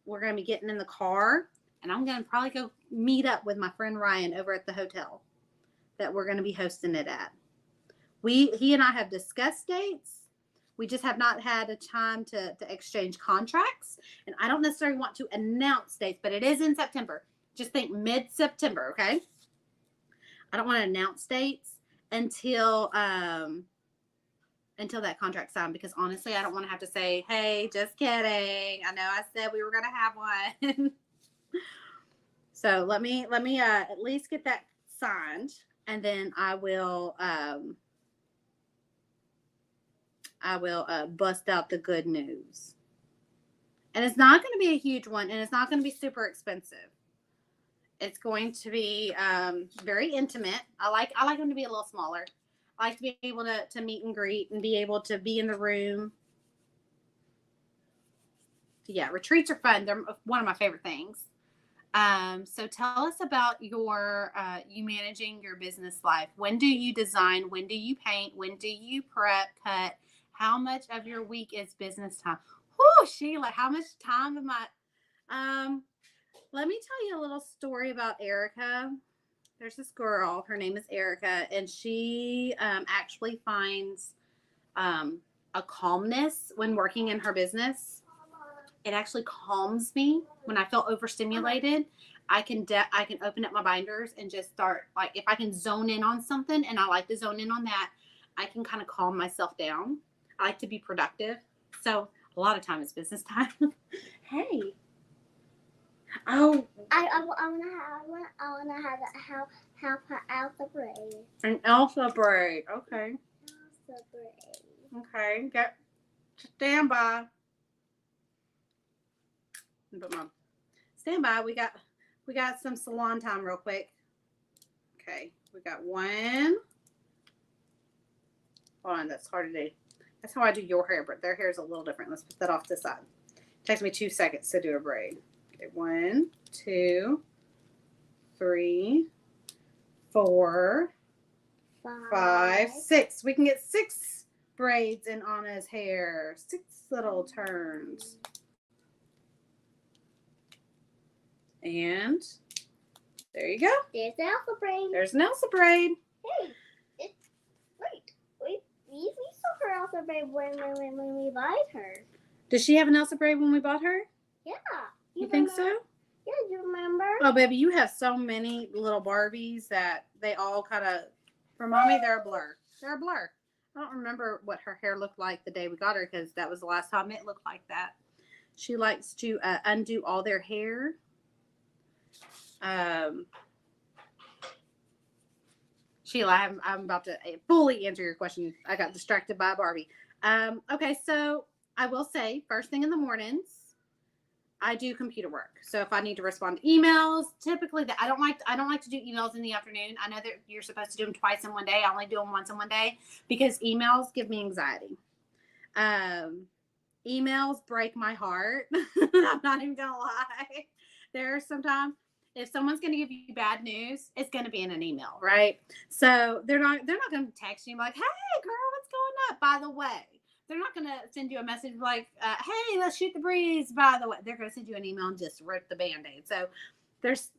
We're going to be getting in the car, and I'm going to probably go meet up with my friend Ryan over at the hotel that we're going to be hosting it at. He and I have discussed dates. We just have not had a time to exchange contracts. And I don't necessarily want to announce dates, but it is in September. Just think mid-September, okay? I don't want to announce dates until that contract's signed, because honestly, I don't want to have to say, hey, just kidding. I know I said we were going to have one. So let me at least get that signed, and then I will bust out the good news. And it's not going to be a huge one, and it's not going to be super expensive. It's going to be very intimate. I like them to be a little smaller. I like to be able to meet and greet and be able to be in the room. Yeah, retreats are fun. They're one of my favorite things. So tell us about your you managing your business life. When do you design? When do you paint? When do you prep, cut? How much of your week is business time? Sheila, how much time am I? Let me tell you a little story about Erika. There's this girl. Her name is Erika, and she actually finds a calmness when working in her business. It actually calms me when I feel overstimulated. I can open up my binders and just start, like, if I can zone in on something, and I like to zone in on that, I can kind of calm myself down. I like to be productive. So a lot of time it's business time. Hey. Oh. I wanna have her Elsa braid. An Elsa braid. Okay. Elsa braid. Okay. Stand by. Stand by. We got some salon time real quick. Okay. We got one. Hold on. That's hard to do. That's how I do your hair, but their hair is a little different. Let's put that off to the side. It takes me 2 seconds to do a braid. Okay. 1, 2, 3, 4, 5, 6. We can get 6 braids in Anna's hair. 6 little turns. And there you go. There's the Elsa braid. There's an Elsa braid. Hey, wait. We saw her Elsa braid when we bought her. Does she have an Elsa braid when we bought her? Yeah. You think so? Yeah, you remember? Oh, baby, you have so many little Barbies that they all kind of, for mommy, they're a blur. They're a blur. I don't remember what her hair looked like the day we got her, because that was the last time it looked like that. She likes to undo all their hair. Sheila, I'm about to fully answer your question. I got distracted by Barbie. Okay, so I will say, first thing in the mornings, I do computer work. So if I need to respond to emails, typically I don't like to do emails in the afternoon. I know that you're supposed to do them twice in one day. I only do them once in one day because emails give me anxiety. Emails break my heart. I'm not even gonna lie. There are sometimes, if someone's going to give you bad news, it's going to be in an email, right? So they're not going to text you like, hey, girl, what's going up? By the way, they're not going to send you a message like, hey, let's shoot the breeze. By the way, they're going to send you an email and just rip the Band-Aid. So there's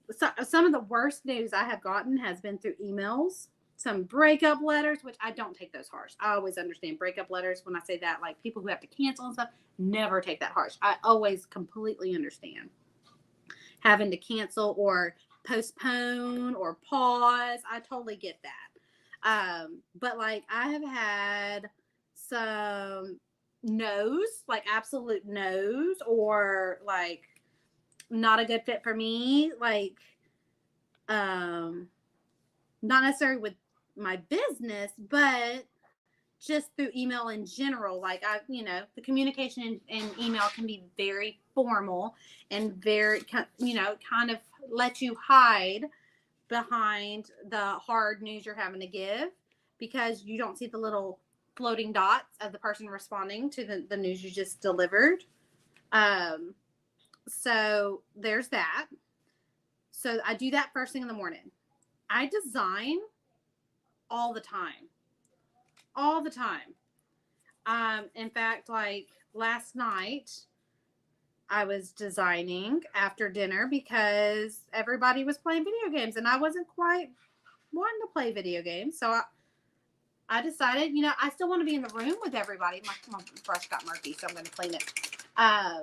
some of the worst news I have gotten has been through emails. Some breakup letters, which I don't take those harsh. I always understand breakup letters. When I say that, like people who have to cancel and stuff, never take that harsh. I always completely understand having to cancel or postpone or pause. I totally get that. But like I have had some no's, like absolute no's, or like not a good fit for me. Like, not necessarily with my business, but just through email in general. Like the communication in email can be very formal and very, kind of let you hide behind the hard news you're having to give because you don't see the little floating dots of the person responding to the news you just delivered. So there's that. So I do that first thing in the morning. I design all the time. All the time. In fact, like last night, I was designing after dinner because everybody was playing video games and I wasn't quite wanting to play video games. So I decided, I still want to be in the room with everybody. My brush got murky, so I'm going to clean it. I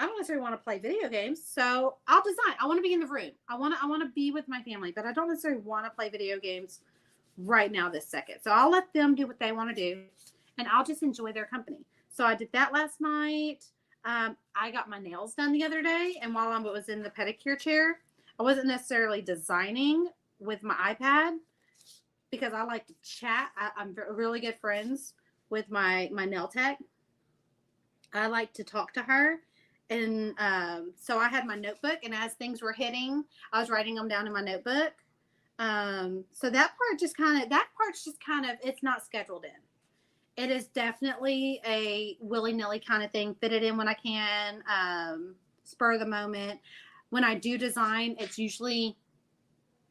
don't necessarily want to play video games, so I'll design. I want to be in the room. I want to be with my family, but I don't necessarily want to play video games right now this second. So I'll let them do what they want to do and I'll just enjoy their company. So I did that last night. I got my nails done the other day, and while I was in the pedicure chair, I wasn't necessarily designing with my iPad because I like to chat. I'm really good friends with my nail tech. I like to talk to her. And so I had my notebook, and as things were hitting, I was writing them down in my notebook. So that part's just kind of, it's not scheduled in. It is definitely a willy-nilly kind of thing. Fit it in when I can, spur of the moment. When I do design, it's usually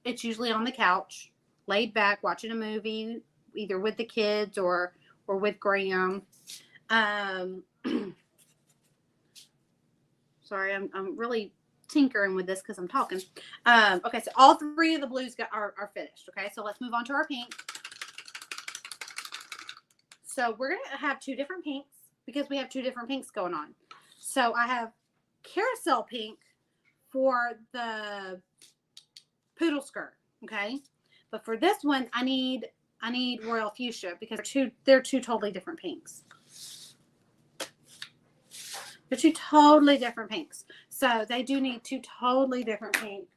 on the couch, laid back, watching a movie, either with the kids or with Graham. Sorry, I'm really tinkering with this because I'm talking. Okay, so all three of the blues are finished. Okay, so let's move on to our pink. So we're gonna have two different pinks because we have two different pinks going on. So I have Carousel pink for the Poodleskirt. Okay, but for this one, I need Royal Fuchsia because they're two totally different pinks. They're two totally different pinks. So they do need two totally different pink.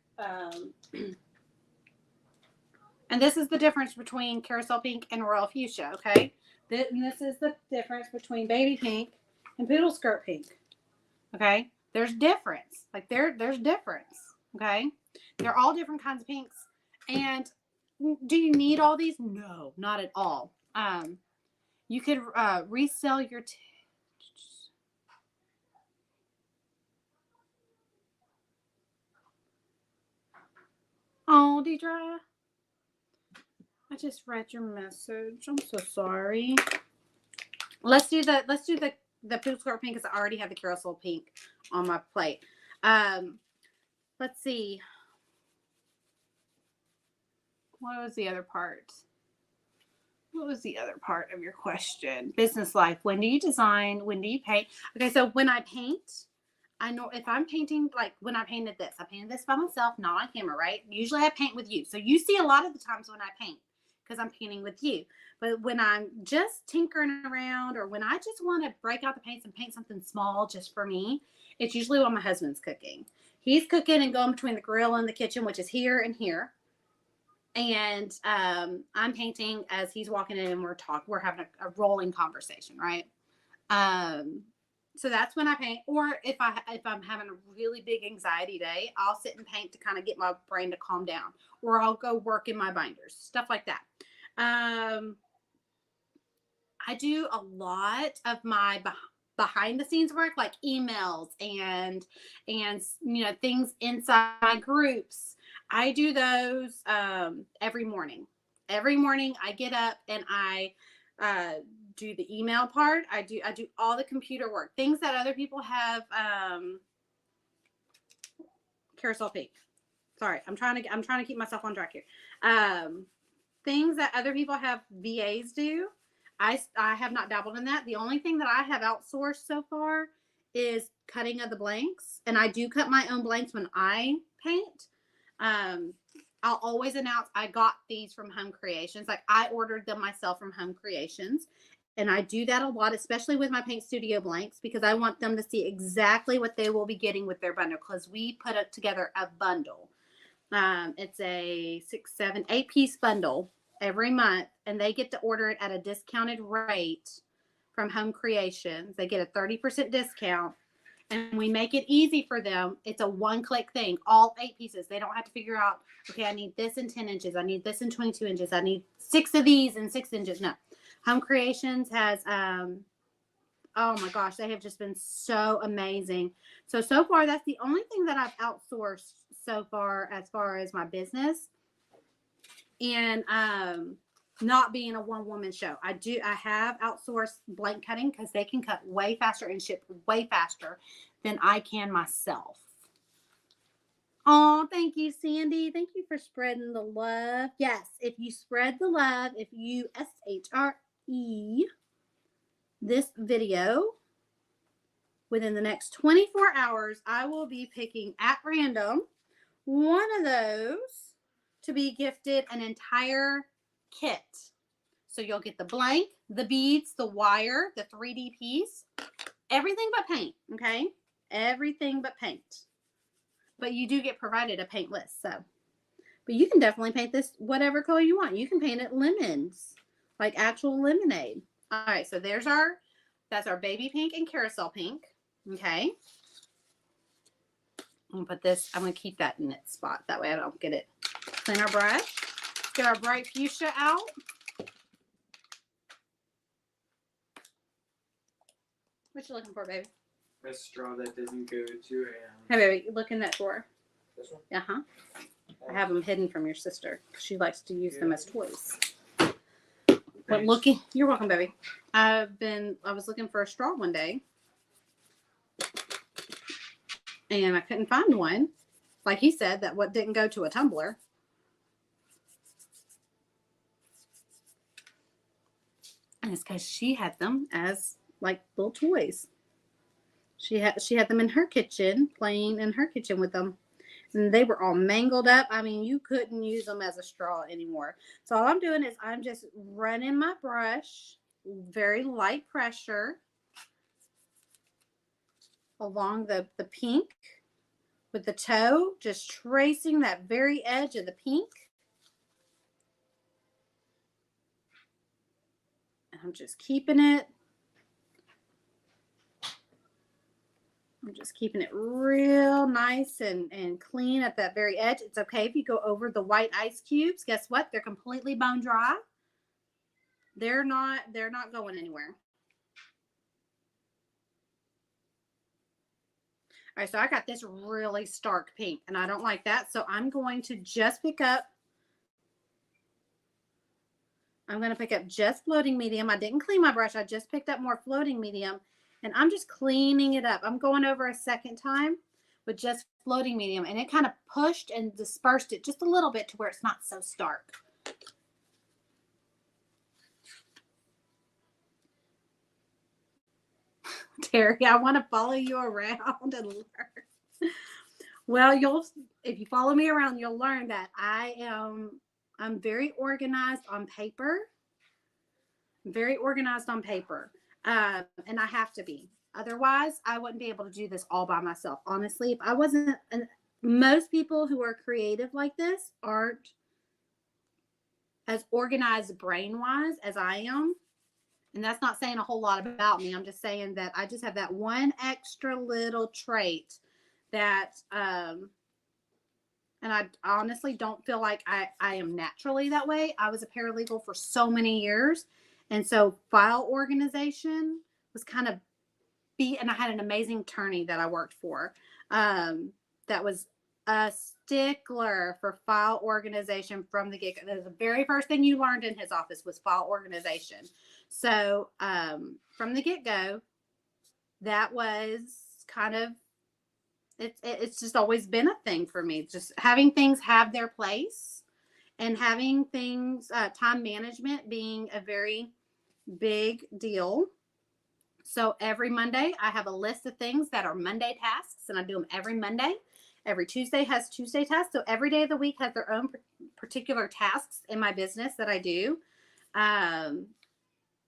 And this is the difference between Carousel pink and Royal Fuchsia, okay? This is the difference between baby pink and Poodleskirt pink, okay? There's difference. Like there's difference, okay? They're all different kinds of pinks. And do you need all these? No, not at all. You could resell your oh, Deidre. I just read your message. I'm so sorry. Let's do the Poodleskirt pink because I already have the Carousel pink on my plate. Let's see. What was the other part? What was the other part of your question? Business life. When do you design? When do you paint? Okay, so when I paint, I know if I'm painting, like when I painted this by myself, not on camera, right? Usually I paint with you. So you see a lot of the times when I paint because I'm painting with you. But when I'm just tinkering around or when I just want to break out the paints and paint something small just for me, it's usually when my husband's cooking. He's cooking and going between the grill and the kitchen, which is here and here. And I'm painting as he's walking in and we're having a rolling conversation, right? So that's when I paint. Or if I'm having a really big anxiety day, I'll sit and paint to kind of get my brain to calm down. Or I'll go work in my binders, stuff like that. I do a lot of my behind the scenes work, like emails and things inside groups. I do those every morning. Every morning I get up and I do the email part. I do all the computer work, things that other people have. Carousel pink. Sorry, I'm trying to keep myself on track here. Things that other people have VAs do. I have not dabbled in that. The only thing that I have outsourced so far is cutting of the blanks, and I do cut my own blanks when I paint. I'll always announce I got these from Home Creations. Like I ordered them myself from Home Creations. And I do that a lot, especially with my Paint Studio blanks, because I want them to see exactly what they will be getting with their bundle. Because we put together a bundle. It's a 6, 7, 8 piece bundle every month, and they get to order it at a discounted rate from Home Creations. They get a 30% discount, and we make it easy for them. It's a one-click thing, all 8 pieces. They don't have to figure out, okay, I need this in 10 inches. I need this in 22 inches. I need 6 of these in 6 inches. No. Home Creations has, oh my gosh, they have just been so amazing. So far, that's the only thing that I've outsourced so far as my business. And not being a one-woman show. I have outsourced blank cutting because they can cut way faster and ship way faster than I can myself. Oh, thank you, Sandy. Thank you for spreading the love. Yes, if you spread the love, if you SHRE this video within the next 24 hours, I will be picking at random one of those to be gifted an entire kit. So you'll get the blank, the beads, the wire, the 3D piece, everything but paint, okay? Everything but paint. But you do get provided a paint list, so. But you can definitely paint this whatever color you want. You can paint it lemons, like actual lemonade. All right, so that's our baby pink and Carousel pink, okay? I'm gonna put this, I'm gonna keep that in its spot. That way I don't get it. Clean our brush. Get our bright fuchsia out. What you looking for, baby? A straw that doesn't go to Hey, baby, look in that drawer. this one? Uh-huh. I have them hidden from your sister. She likes to use them as toys. But looking, you're welcome, baby. I was looking for a straw one day. and I couldn't find one. Like he said, that what didn't go to a tumbler. And it's because she had them as like little toys. She had them in her kitchen, playing in her kitchen with them. And they were all mangled up. I mean, you couldn't use them as a straw anymore. So all I'm doing is I'm just running my brush, very light pressure, along the pink with the toe, just tracing that very edge of the pink. And I'm just keeping it. I'm just keeping it real nice and clean at that very edge. It's okay if you go over the white ice cubes. Guess what? They're completely bone dry. They're not going anywhere. All right, so I got this really stark pink and I don't like that. So I'm going to just pick up just floating medium. I didn't clean my brush. I just picked up more floating medium. And I'm just cleaning it up. I'm going over a second time with just floating medium. And it kind of pushed and dispersed it just a little bit to where it's not so stark. Terry, I want to follow you around and learn. Well, if you follow me around, you'll learn that I'm very organized on paper. Very organized on paper. And I have to be. Otherwise, I wouldn't be able to do this all by myself. Honestly, if I wasn't, and most people who are creative like this aren't as organized brain-wise as I am. And that's not saying a whole lot about me. I'm just saying that I just have that one extra little trait that, and I honestly don't feel like I am naturally that way. I was a paralegal for so many years. And so file organization was kind of and I had an amazing attorney that I worked for that was a stickler for file organization from the get-go. That was the very first thing you learned in his office was file organization. So from the get-go, that was kind of, it's just always been a thing for me. Just having things have their place and having things, time management being a very big deal. So every Monday, I have a list of things that are Monday tasks, and I do them every Monday. Every Tuesday has Tuesday tasks. So every day of the week has their own particular tasks in my business that I do. And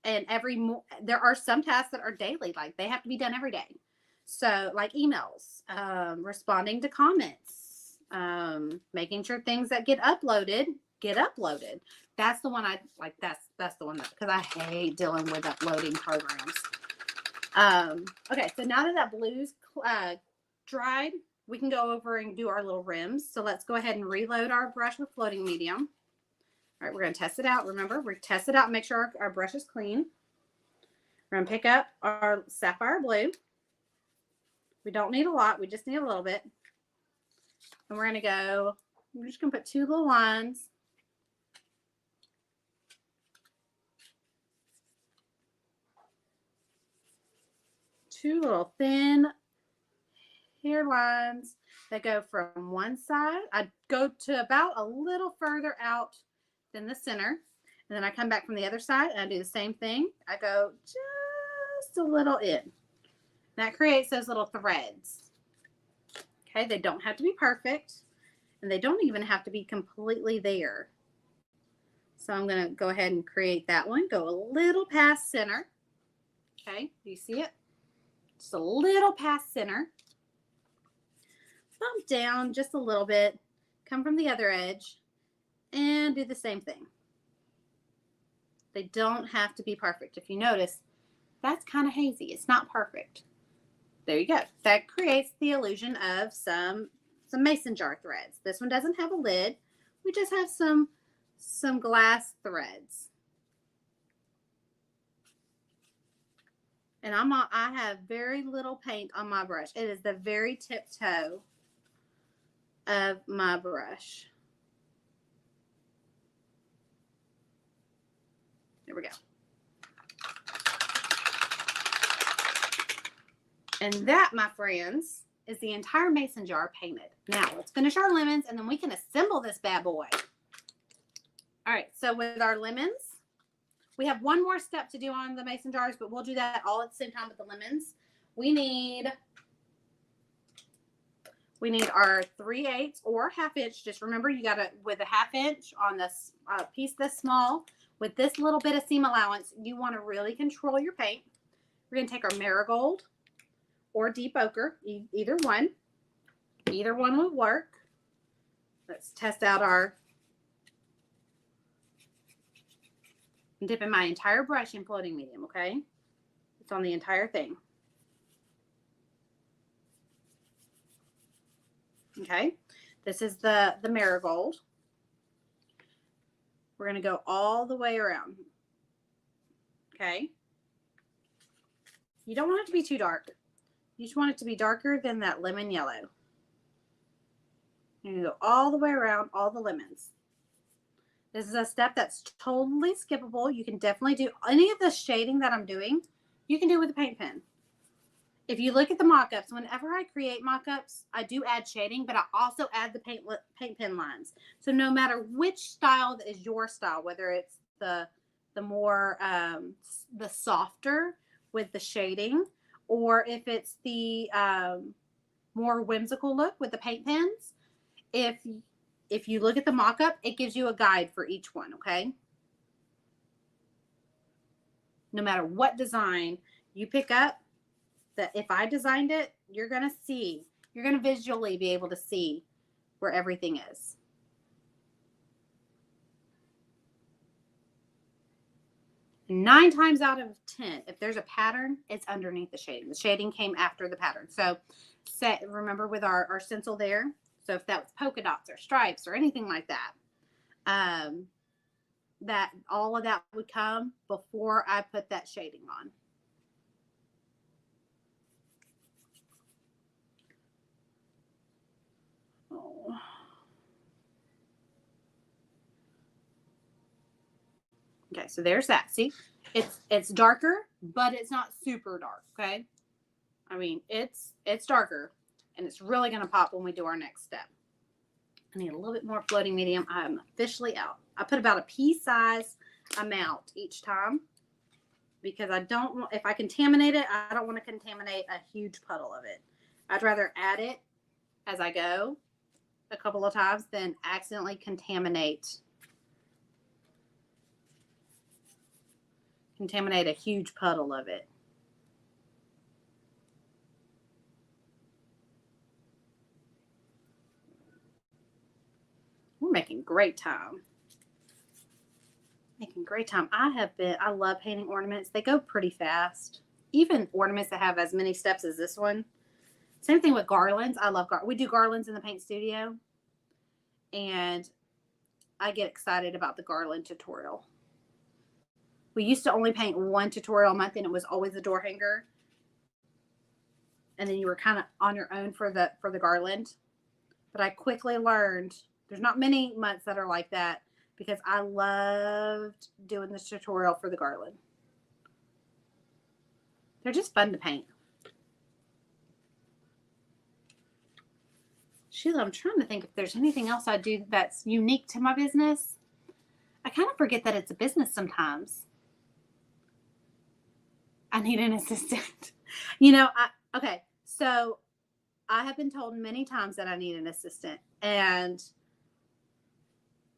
there are some tasks that are daily, like they have to be done every day. So like emails, responding to comments, making sure things that get uploaded. That's the one I like. That's the one because I hate dealing with uploading programs. Okay, so now that blue's dried, we can go over and do our little rims. So let's go ahead and reload our brush with floating medium. All right, we're going to test it out. Remember, we test it out and make sure our brush is clean. We're going to pick up our sapphire blue. We don't need a lot. We just need a little bit. And we're just going to put two little lines. Two little thin hairlines that go from one side. I go to about a little further out than the center. And then I come back from the other side and I do the same thing. I go just a little in. That creates those little threads. Okay, they don't have to be perfect. And they don't even have to be completely there. So I'm going to go ahead and create that one. Go a little past center. Okay, do you see it? Just a little past center. Bump down just a little bit. Come from the other edge. And do the same thing. They don't have to be perfect. If you notice, that's kind of hazy. It's not perfect. There you go. That creates the illusion of some mason jar threads. This one doesn't have a lid. We just have some glass threads. And I have very little paint on my brush. It is the very tip toe of my brush. There we go. And that, my friends, is the entire mason jar painted. Now let's finish our lemons and then we can assemble this bad boy. All right, so with our lemons, we have one more step to do on the mason jars, but we'll do that all at the same time with the lemons. We need our 3/8 or 1/2 inch. Just remember, you got to, with a 1/2 inch on this piece this small, with this little bit of seam allowance, you want to really control your paint. We're going to take our marigold or deep ochre, either one. Either one will work. Let's test out our, I'm dipping my entire brush in floating medium, okay? It's on the entire thing. Okay, this is the marigold. We're going to go all the way around. Okay. You don't want it to be too dark. You just want it to be darker than that lemon yellow. You're going to go all the way around all the lemons. This is a step that's totally skippable. You can definitely do any of the shading that I'm doing. You can do with a paint pen. If you look at the mock-ups, whenever I create mock-ups, I do add shading, but I also add the paint pen lines. So no matter which style is your style, whether it's the more the softer with the shading, or if it's the more whimsical look with the paint pens, if you look at the mock-up, it gives you a guide for each one, okay? No matter what design you pick up, that if I designed it, you're going to visually be able to see where everything is. And 9 times out of 10, if there's a pattern, it's underneath the shading. The shading came after the pattern. So remember with our stencil there, so if that was polka dots or stripes or anything like that, that all of that would come before I put that shading on. Okay, so there's that. See, it's darker, but it's not super dark. Okay, I mean it's darker, and it's really gonna pop when we do our next step. I need a little bit more floating medium. I'm officially out. I put about a pea size amount each time because I don't want, if I contaminate it, I don't want to contaminate a huge puddle of it. I'd rather add it as I go a couple of times than accidentally contaminate a huge puddle of it. We're making great time. Making great time. I love painting ornaments. They go pretty fast. Even ornaments that have as many steps as this one. Same thing with garlands. I love garlands. We do garlands in the paint studio. And I get excited about the garland tutorial. We used to only paint one tutorial a month, and it was always the door hanger. And then you were kind of on your own for the garland. But I quickly learned there's not many months that are like that because I loved doing this tutorial for the garland. They're just fun to paint. Sheila, I'm trying to think if there's anything else I do that's unique to my business. I kind of forget that it's a business sometimes. I need an assistant. Okay, so I have been told many times that I need an assistant, and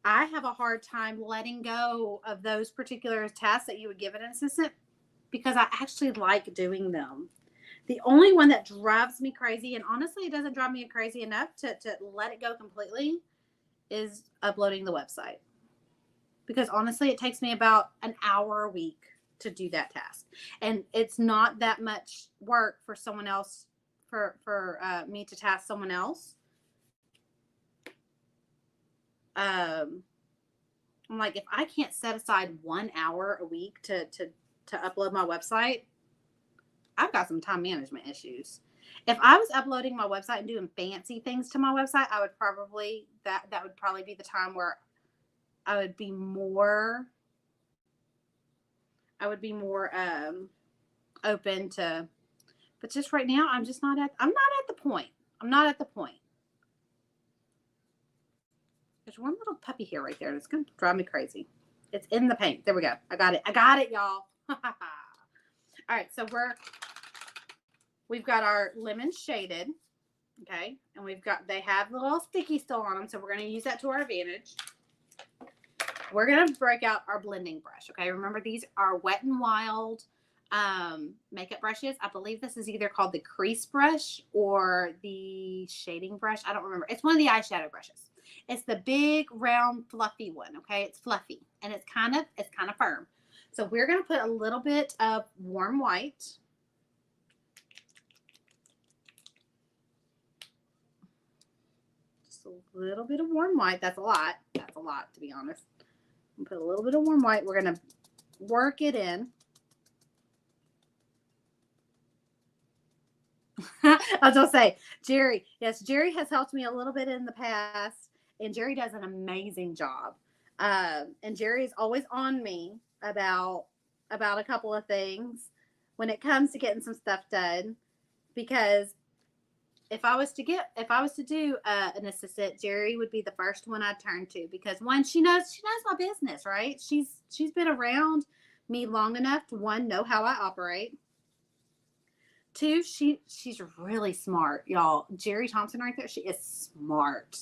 I have a hard time letting go of those particular tasks that you would give an assistant because I actually like doing them. The only one that drives me crazy, and honestly, it doesn't drive me crazy enough to let it go completely, is uploading the website. Because honestly, it takes me about an hour a week to do that task. And it's not that much work for someone else, for me to task someone else. I'm like, if I can't set aside 1 hour a week to upload my website, I've got some time management issues. If I was uploading my website and doing fancy things to my website, I would probably, that would probably be the time where I would be more open to, but just right now, I'm not at the point. I'm not at the point. There's one little puppy hair right there. It's going to drive me crazy. It's in the paint. There we go. I got it. I got it, y'all. All right. So we've got our lemon shaded. Okay. And they have the little sticky still on them. So we're going to use that to our advantage. We're going to break out our blending brush. Okay. Remember, these are Wet n Wild makeup brushes. I believe this is either called the crease brush or the shading brush. I don't remember. It's one of the eyeshadow brushes. It's the big, round, fluffy one. Okay. It's fluffy and it's kind of firm. So we're going to put a little bit of warm white. Just a little bit of warm white. That's a lot. That's a lot, to be honest. Put a little bit of warm white. We're going to work it in. I was going to say, Jerry. Yes, Jerry has helped me a little bit in the past, and Jerry does an amazing job. And Jerry is always on me about a couple of things when it comes to getting some stuff done, because if I was to do an assistant, Jerry would be the first one I'd turn to, because one, she knows my business, right? She's been around me long enough to, one, know how I operate. Two, she's really smart, y'all. Jerry Thompson right there, she is smart.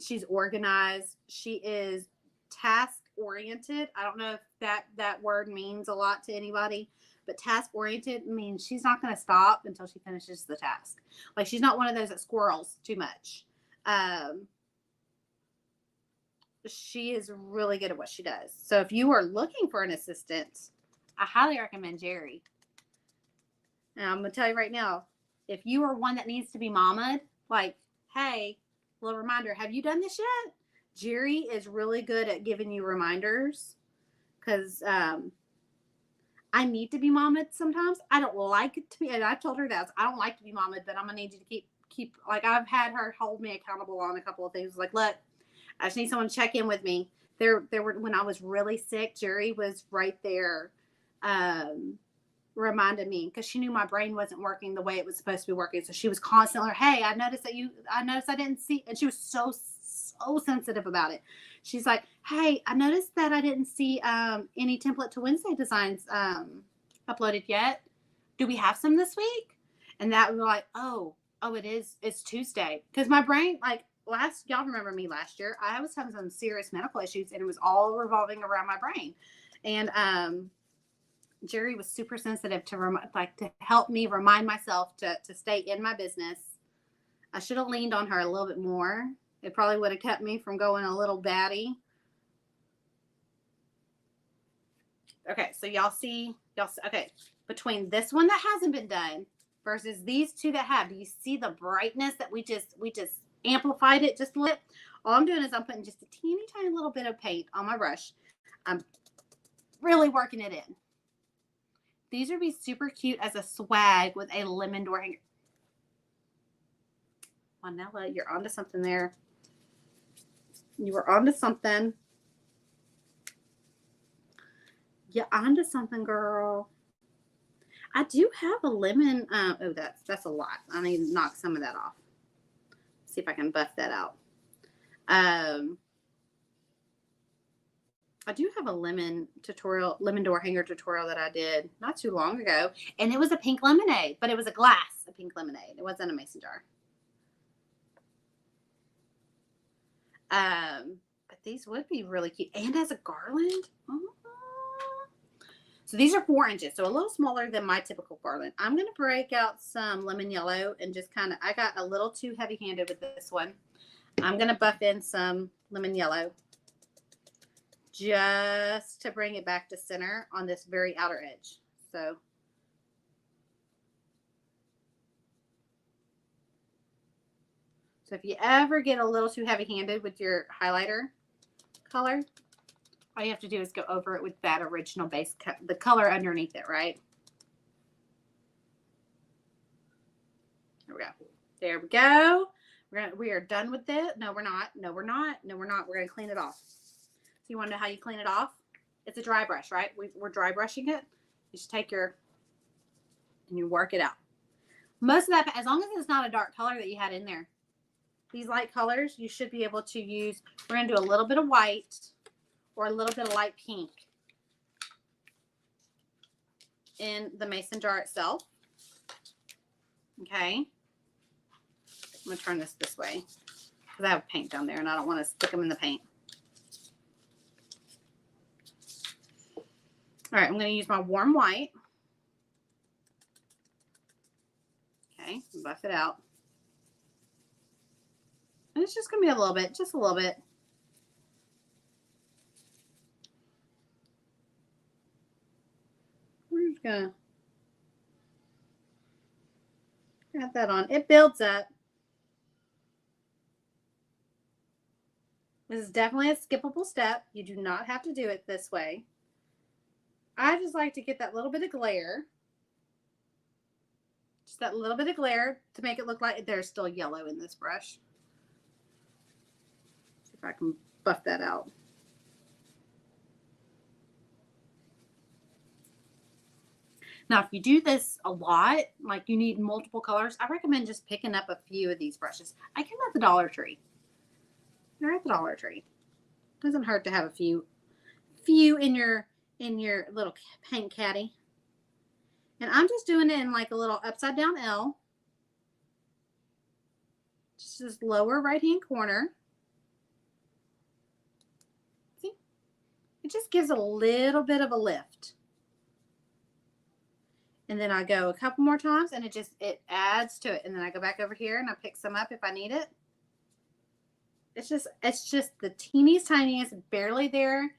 She's organized. She is task oriented. I don't know if that word means a lot to anybody, but task oriented means she's not going to stop until she finishes the task. Like, she's not one of those that squirrels too much. She is really good at what she does. So if you are looking for an assistant, I highly recommend Jerry. And I'm going to tell you right now, if you are one that needs to be mamaed, like, hey, little reminder, have you done this yet? Jerry is really good at giving you reminders, because I need to be mamaed sometimes. I don't like it to be, and I've told her that. I don't like to be mamaed, but I'm going to need you to keep, like, I've had her hold me accountable on a couple of things. Like, look, I just need someone to check in with me. There were, when I was really sick, Jerry was right there, reminded me, because she knew my brain wasn't working the way it was supposed to be working. So she was constantly like, hey, I noticed I didn't see, and she was so sensitive about it. She's like, hey, I noticed that I didn't see any template to Wednesday designs uploaded yet. Do we have some this week? And that, we were like, oh, it's Tuesday. Because my brain, like, y'all remember me last year, I was having some serious medical issues, and it was all revolving around my brain. And Jerry was super sensitive to help me remind myself to stay in my business. I should have leaned on her a little bit more. It probably would have kept me from going a little batty. Okay, so y'all see, okay, between this one that hasn't been done versus these two that have, do you see the brightness that we just amplified it just a little? All I'm doing is I'm putting just a teeny tiny little bit of paint on my brush. I'm really working it in. These would be super cute as a swag with a lemon door hanger. Juanella, you're onto something there. You were onto something. You're onto something, girl. I do have a lemon. Oh, that's a lot. I need to knock some of that off. See if I can buff that out. I do have a lemon door hanger tutorial that I did not too long ago, and it was a pink lemonade, but it was a pink lemonade. It wasn't a mason jar. But these would be really cute, and as a garland. So these are 4 inches, so a little smaller than my typical garland. I'm going to break out some lemon yellow and just kind of, I got a little too heavy-handed with this one. I'm going to buff in some lemon yellow just to bring it back to center on this very outer edge. So if you ever get a little too heavy-handed with your highlighter color, all you have to do is go over it with that original base, the color underneath it, right? There we go. There we go. We are done with it. No, we're not. No, we're not. No, we're not. We're going to clean it off. So you want to know how you clean it off? It's a dry brush, right? We're dry brushing it. You just take and you work it out. Most of that, as long as it's not a dark color that you had in there. These light colors, you should be able to use. We're going to do a little bit of white or a little bit of light pink in the mason jar itself. Okay. I'm going to turn this way because I have paint down there and I don't want to stick them in the paint. All right, I'm going to use my warm white. Okay, buff it out. And it's just going to be a little bit, just a little bit. We're just going to add that on. It builds up. This is definitely a skippable step. You do not have to do it this way. I just like to get that little bit of glare. Just that little bit of glare to make it look like there's still yellow in this brush. See if I can buff that out. Now, if you do this a lot, like you need multiple colors, I recommend just picking up a few of these brushes. I get them at the Dollar Tree. They're at the Dollar Tree. Doesn't hurt to have a few in your little paint caddy. And I'm just doing it in like a little upside down L. Just this lower right hand corner. See? It just gives a little bit of a lift. And then I go a couple more times and it adds to it. And then I go back over here and I pick some up if I need it. It's just the teeniest, tiniest, barely there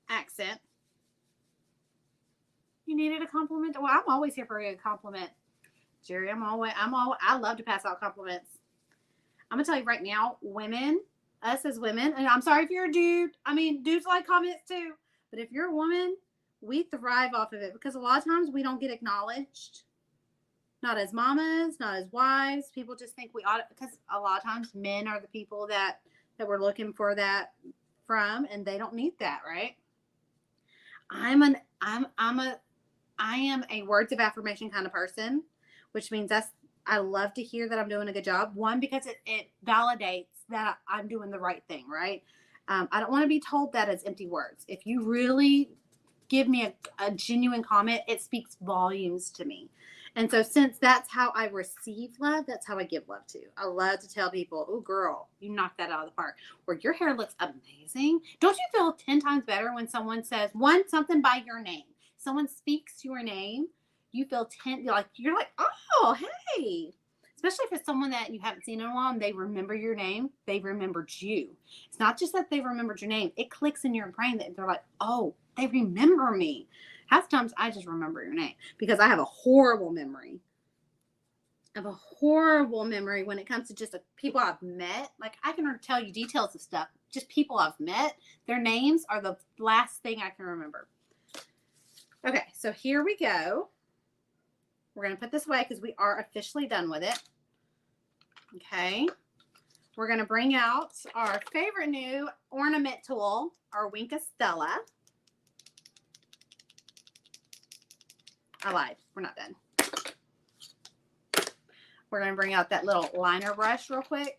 accent. You needed a compliment? Well, I'm always here for a compliment. Jerry, I love to pass out compliments. I'm gonna tell you right now, women, us as women, and I'm sorry if you're a dude. I mean, dudes like comments too. But if you're a woman, we thrive off of it because a lot of times we don't get acknowledged. Not as mamas, not as wives. People just think we ought to, because a lot of times men are the people that we're looking for that from, and they don't need that, right? I am a words of affirmation kind of person, which means I love to hear that I'm doing a good job. One, because it validates that I'm doing the right thing, right? I don't want to be told that as empty words. If you really give me a genuine comment, it speaks volumes to me. And so since that's how I receive love, that's how I give love too. I love to tell people, oh, girl, you knocked that out of the park. Or your hair looks amazing. Don't you feel 10 times better when someone says something by your name? Someone speaks your name. You feel you're like, oh, hey. Especially if it's someone that you haven't seen in a while and they remember your name, they remembered you. It's not just that they remembered your name. It clicks in your brain that they're like, oh, they remember me. Half the times I just remember your name because I have a horrible memory. I have a horrible memory when it comes to just people I've met. Like I can tell you details of stuff. Just people I've met. Their names are the last thing I can remember. Okay, so here we go. We're going to put this away because we are officially done with it. Okay. We're going to bring out our favorite new ornament tool, our Stella. I lied. We're not done. We're going to bring out that little liner brush real quick.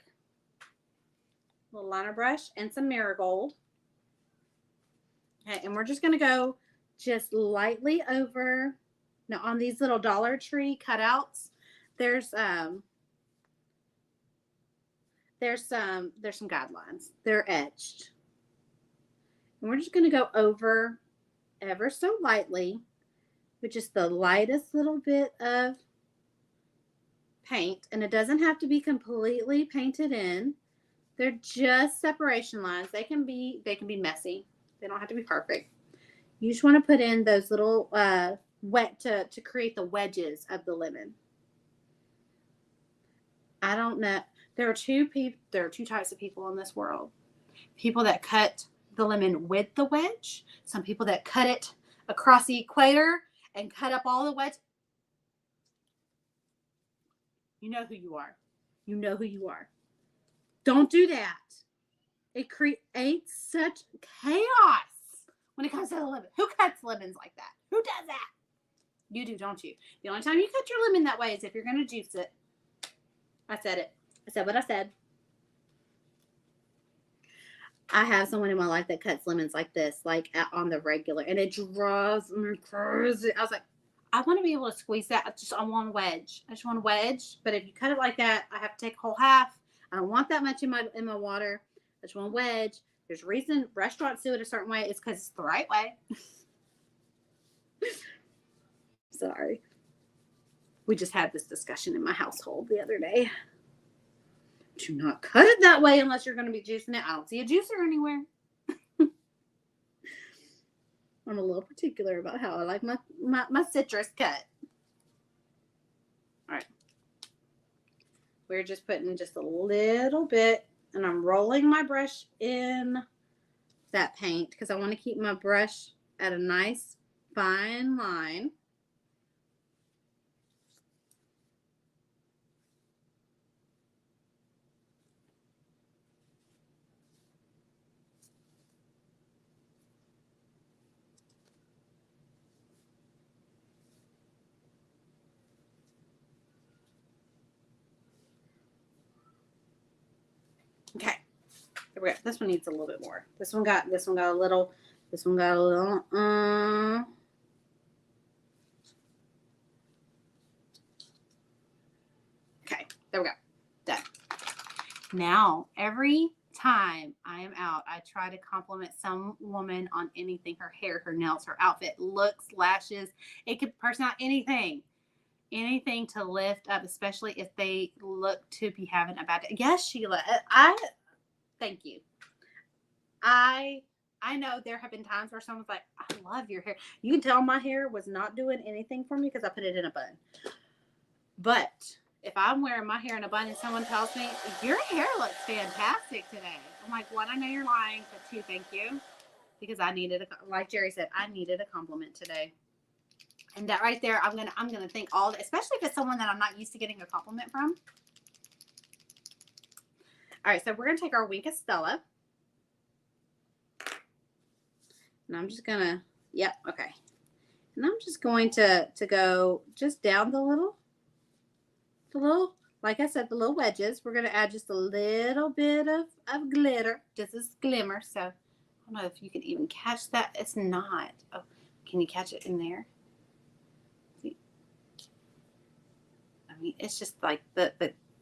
Little liner brush and some marigold. Okay, and we're just going to go just lightly over. Now on these little Dollar Tree cutouts, there's some guidelines. They're etched. And we're just going to go over ever so lightly with just the lightest little bit of paint. And it doesn't have to be completely painted in. They're just separation lines. They can be messy. They don't have to be perfect. You just want to put in those little wet to create the wedges of the lemon. I don't know. There are two types of people in this world. People that cut the lemon with the wedge. Some people that cut it across the equator and cut up all the wedge. You know who you are. You know who you are. Don't do that. It creates such chaos when it comes to the lemon. Who cuts lemons like that? Who does that? You do, don't you? The only time you cut your lemon that way is if you're going to juice it. I said it. I said what I said. I have someone in my life that cuts lemons like this, like on the regular, and it drives me crazy. I was like, I want to be able to squeeze that just on one wedge. I just want a wedge, but if you cut it like that, I have to take a whole half. I don't want that much in my water. I just want a wedge. There's a reason restaurants do it a certain way. It's because it's the right way. Sorry. We just had this discussion in my household the other day. Do not cut it that way unless you're going to be juicing it. I don't see a juicer anywhere. I'm a little particular about how I like my citrus cut. All right. We're just putting just a little bit, and I'm rolling my brush in that paint because I want to keep my brush at a nice fine line. Okay, there we go. This one needs a little bit more. This one got a little. Okay, there we go. Done. Now, every time I am out, I try to compliment some woman on anything: her hair, her nails, her outfit, looks, lashes. It could personality, anything to lift up, especially if they look to be having a bad day. Yes, Sheila, I thank you. I know there have been times where someone's like, I love your hair. You can tell my hair was not doing anything for me because I put it in a bun. But if I'm wearing my hair in a bun and someone tells me, your hair looks fantastic today, I'm like, one, I know you're lying, but two, thank you. Because I needed like Jerry said, I needed a compliment today. And that right there, I'm gonna think all day, especially if it's someone that I'm not used to getting a compliment from. All right, so we're gonna take our Wink of Stella, and I'm just gonna, yep, okay. And I'm just going to go just down the little, like I said, the little wedges. We're gonna add just a little bit of glitter, just as glimmer. So I don't know if you can even catch that. It's not. Oh, can you catch it in there? I mean, it's just like the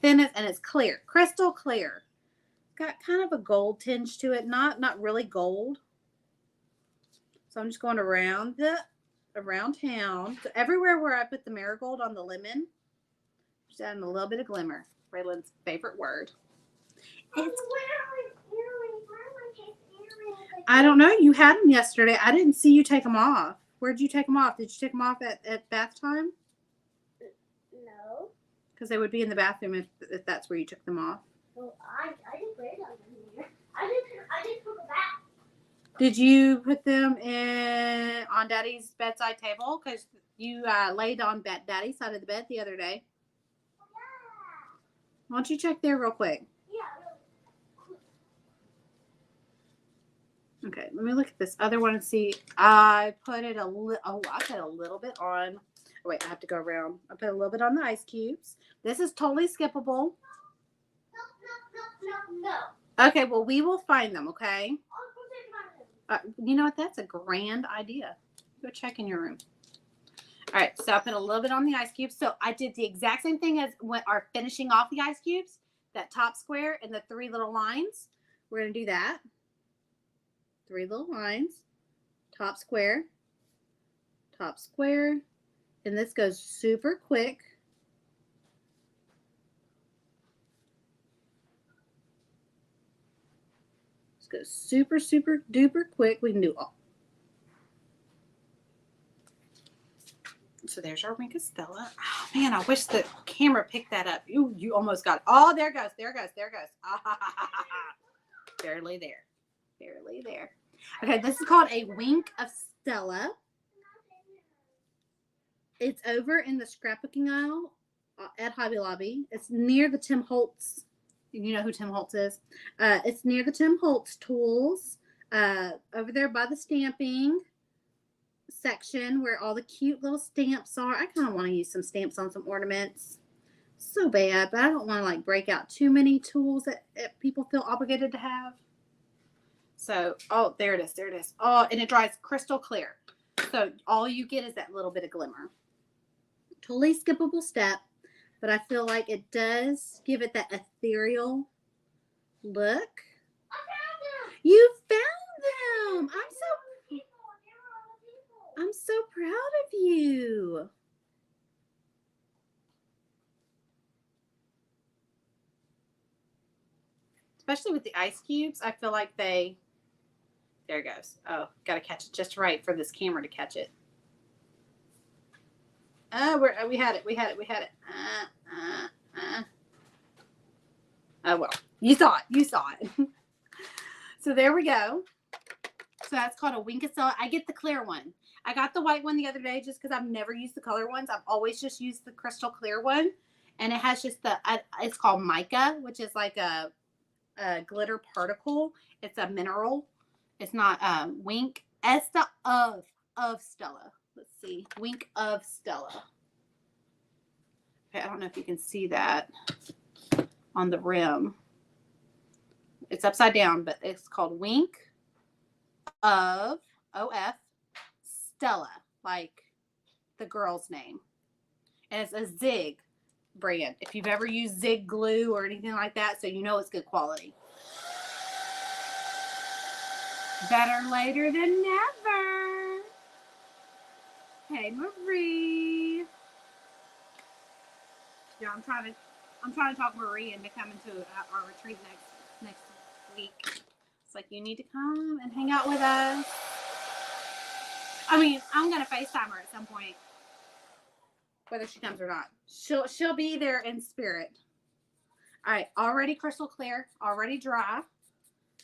thinnest, and it's clear, crystal clear. Got kind of a gold tinge to it, not really gold. So I'm just going around town. So everywhere where I put the marigold on the lemon, just adding a little bit of glimmer. Raylan's favorite word. I don't know. You had them yesterday. I didn't see you take them off. Where'd you take them off? Did you take them off at bath time? No. Because they would be in the bathroom if that's where you took them off. Well, I didn't put them in here. I didn't put them back. Did you put them on Daddy's bedside table? Because you laid on Daddy's side of the bed the other day. Oh, yeah. Why don't you check there real quick? Yeah. Okay, let me look at this other one and see. I put it I put a little bit on. Oh, wait, I have to go around. I put a little bit on the ice cubes. This is totally skippable. No. Okay, well, we will find them, okay? You know what? That's a grand idea. Go check in your room. All right, so I put a little bit on the ice cubes. So I did the exact same thing as when our finishing off the ice cubes, that top square and the 3 little lines. We're going to do that. 3 little lines, top square, and this goes super quick. This goes super, super duper quick. We can do all. So there's our Wink of Stella. Oh man, I wish the camera picked that up. You almost got it. Oh, there goes. Barely there. Okay, this is called a Wink of Stella. It's over in the scrapbooking aisle at Hobby Lobby. It's near the Tim Holtz. You know who Tim Holtz is. It's near the Tim Holtz tools over there by the stamping. section where all the cute little stamps are. I kind of want to use some stamps on some ornaments. So bad, but I don't want to like break out too many tools that people feel obligated to have. So, oh, there it is. There it is. Oh, and it dries crystal clear. So all you get is that little bit of glimmer. Totally skippable step, but I feel like it does give it that ethereal look. You found them. I'm so proud of you. Especially with the ice cubes, I feel like they, there it goes. Oh, got to catch it just right for this camera to catch it. Oh, we had it. Oh, well, you saw it. So there we go. So that's called a whimsical. I get the clear one. I got the white one the other day just because I've never used the color ones. I've always just used the crystal clear one. And it has just it's called mica, which is like a glitter particle. It's a mineral. It's not wink. Esta of Stella. Let's see. Wink of Stella. Okay, I don't know if you can see that on the rim. It's upside down, but it's called Wink of Stella, like the girl's name. And it's a Zig brand. If you've ever used Zig glue or anything like that, so you know it's good quality. Better later than never. Hey, Marie. Yeah, I'm trying to talk Marie into coming to our retreat next week. It's like, you need to come and hang out with us. I mean, I'm gonna FaceTime her at some point, whether she comes or not. She'll be there in spirit. All right, already crystal clear, already dry.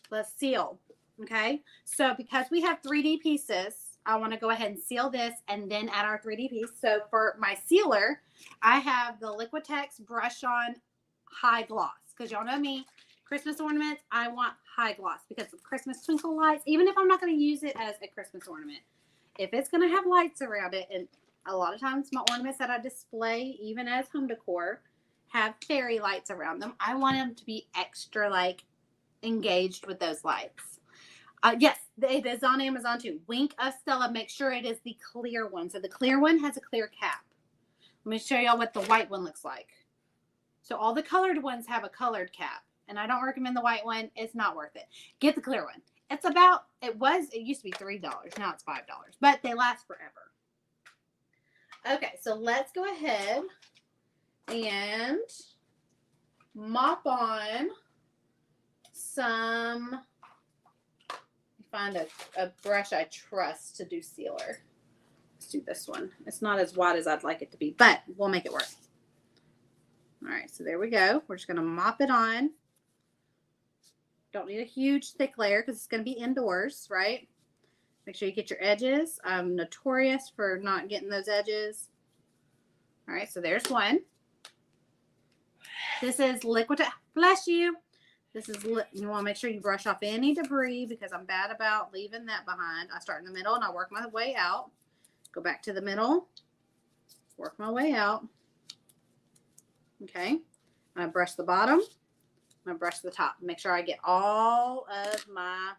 Let's seal. Okay, so because we have 3D pieces, I want to go ahead and seal this and then add our 3D piece. So for my sealer, I have the Liquitex Brush On High Gloss, because y'all know me, Christmas ornaments, I want high gloss because of Christmas twinkle lights, even if I'm not going to use it as a Christmas ornament. If it's going to have lights around it, and a lot of times my ornaments that I display, even as home decor, have fairy lights around them, I want them to be extra like engaged with those lights. Yes, it is on Amazon too. Wink of Stella. Make sure it is the clear one. So the clear one has a clear cap. Let me show y'all what the white one looks like. So all the colored ones have a colored cap, and I don't recommend the white one. It's not worth it. Get the clear one. It's about, it used to be $3. Now it's $5, but they last forever. Okay, so let's go ahead and mop on some, find a brush I trust to do sealer. Let's do this one. It's not as wide as I'd like it to be, but we'll make it work. All right, so there we go. We're just going to mop it on. Don't need a huge thick layer because it's going to be indoors, right? Make sure you get your edges. I'm notorious for not getting those edges. All right, so there's one. This is liquid. Bless you. This is, you want to make sure you brush off any debris because I'm bad about leaving that behind. I start in the middle and I work my way out. Go back to the middle. Work my way out. Okay. I brush the bottom. I'm going to brush the top. Make sure I get all of my,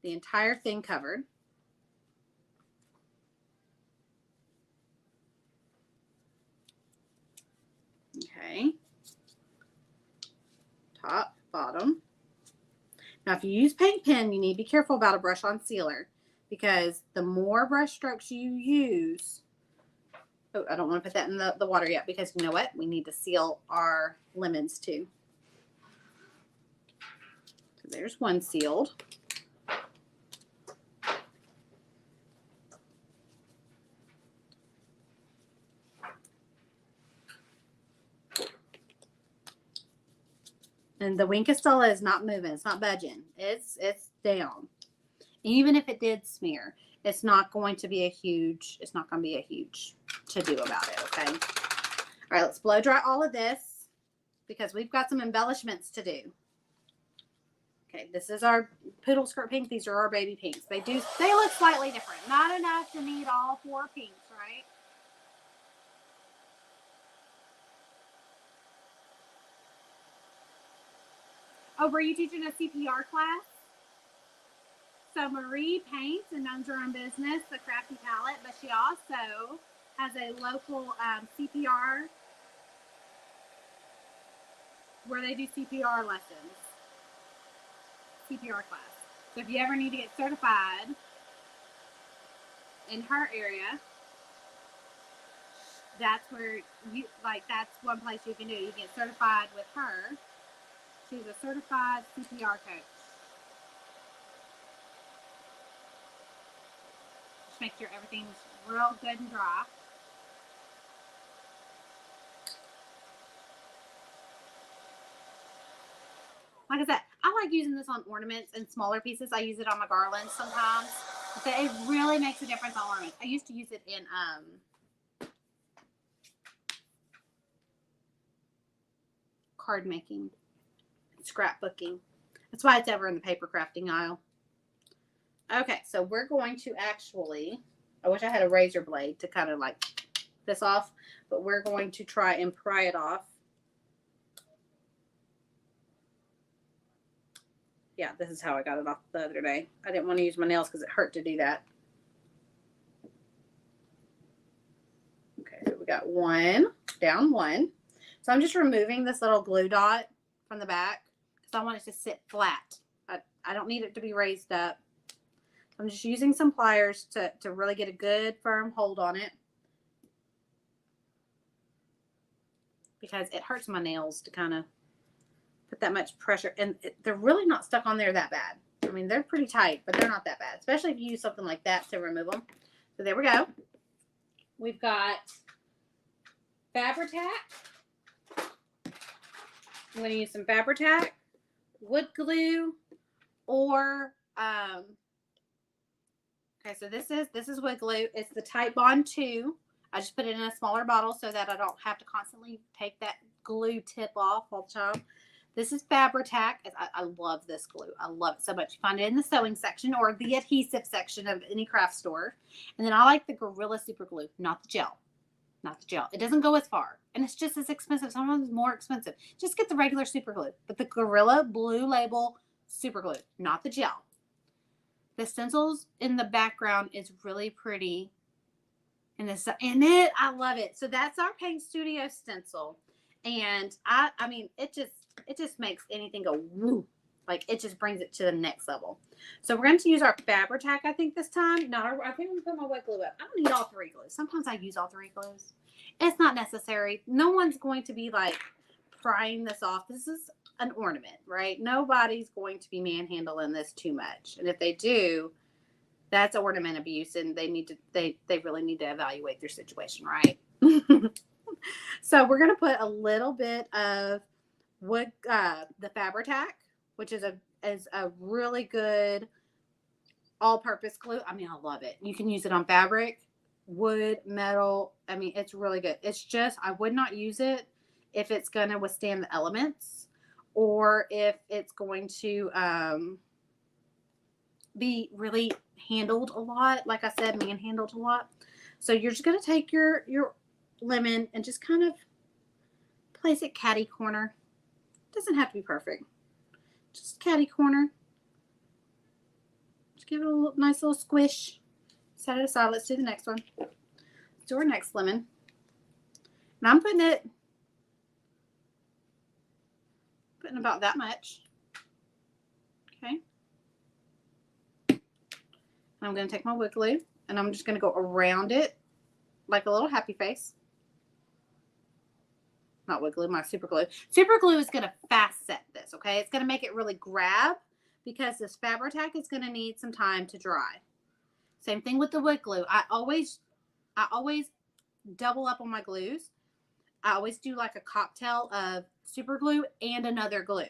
the entire thing covered. Okay. Top, bottom. Now, if you use paint pen, you need to be careful about a brush on sealer because the more brush strokes you use, oh, I don't want to put that in the water yet because you know what? We need to seal our lemons too. So there's one sealed. And the Wink of Stella is not moving. It's not budging. It's down. Even if it did smear, it's not going to be a huge to-do about it, okay? All right, let's blow dry all of this because we've got some embellishments to do. Okay, this is our poodle skirt pink. These are our baby pinks. They look slightly different. Not enough to need all 4 pinks, right? Oh, were you teaching a CPR class? So Marie paints and owns her own business, The Crafty Palette, but she also has a local CPR where they do CPR lessons, CPR class. So if you ever need to get certified in her area, that's where that's one place you can do. You get certified with her. She's a certified CPR coach. Just make sure everything's real good and dry. Like I said, I like using this on ornaments and smaller pieces. I use it on my garlands sometimes. But it really makes a difference on ornaments. I used to use it in card making, scrapbooking. That's why it's ever in the paper crafting aisle. Okay, so we're going to actually, I wish I had a razor blade to kind of like this off, but we're going to try and pry it off. Yeah, this is how I got it off the other day. I didn't want to use my nails because it hurt to do that. Okay, so we got down one. So I'm just removing this little glue dot from the back because I want it to sit flat. I don't need it to be raised up. I'm just using some pliers to really get a good firm hold on it because it hurts my nails to kind of put that much pressure. And they're really not stuck on there that bad. I mean, they're pretty tight, but they're not that bad, especially if you use something like that to remove them. So there we go. We've got Fabri-Tac. I'm going to use some Fabri-Tac, wood glue, or okay, so this is wood glue. It's the Type Bond 2. I just put it in a smaller bottle so that I don't have to constantly take that glue tip off all the time. This is Fabri-Tac. I love this glue. I love it so much. You find it in the sewing section or the adhesive section of any craft store. And then I like the Gorilla Super Glue, not the gel. Not the gel. It doesn't go as far. And it's just as expensive. Sometimes it's more expensive. Just get the regular super glue. But the Gorilla Blue Label Super Glue, not the gel. The stencils in the background is really pretty. And I love it. So that's our Paint Studio stencil. And I mean, it just makes anything go woo. Like it just brings it to the next level. So we're going to use our Fabri-Tac, I think this time. I think I'm going to put my wet glue up. I don't need all 3 glues. Sometimes I use all 3 glues. It's not necessary. No one's going to be like prying this off. This is an ornament, right? Nobody's going to be manhandling this too much. And if they do, that's ornament abuse, and they really need to evaluate their situation, right? So we're going to put a little bit of wood, the Fabri-Tac, which is a really good all-purpose glue. I mean, I love it. You can use it on fabric, wood, metal. I mean, it's really good. It's just, I would not use it if it's going to withstand the elements or if it's going to be really handled a lot. Like I said, manhandled a lot. So you're just going to take your lemon and just kind of place it catty corner. Doesn't have to be perfect. Just catty corner. Just give it a nice little squish. Set it aside. Let's do the next one. Let's do our next lemon. And I'm putting about that much. Okay. And I'm going to take my wood glue and I'm just going to go around it like a little happy face. Not wood glue, my super glue. Super glue is going to fast set this, okay? It's going to make it really grab because this Fabri-Tac is going to need some time to dry. Same thing with the wood glue. I always double up on my glues. I always do like a cocktail of super glue and another glue.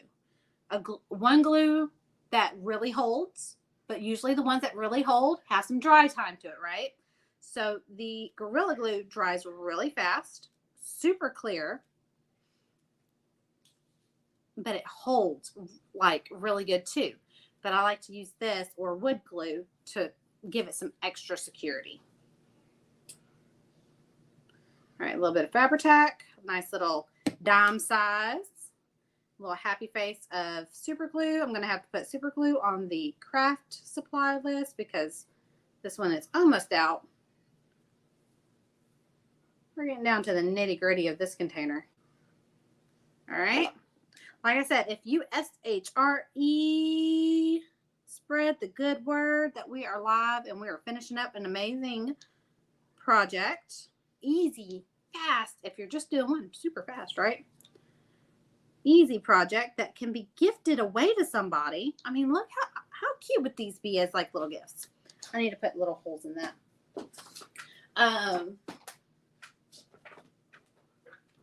One glue that really holds, but usually the ones that really hold have some dry time to it, right? So the Gorilla Glue dries really fast, super clear. but it holds like really good too. But I like to use this or wood glue to give it some extra security. All right, a little bit of Fabri-Tac, nice little dime size, little happy face of super glue. I'm going to have to put super glue on the craft supply list because this one is almost out. We're getting down to the nitty gritty of this container. All right. Like I said, if you SHRE, spread the good word that we are live and we are finishing up an amazing project. Easy, fast. If you're just doing one, super fast, right? Easy project that can be gifted away to somebody. I mean, look how cute would these be as like little gifts. I need to put little holes in that.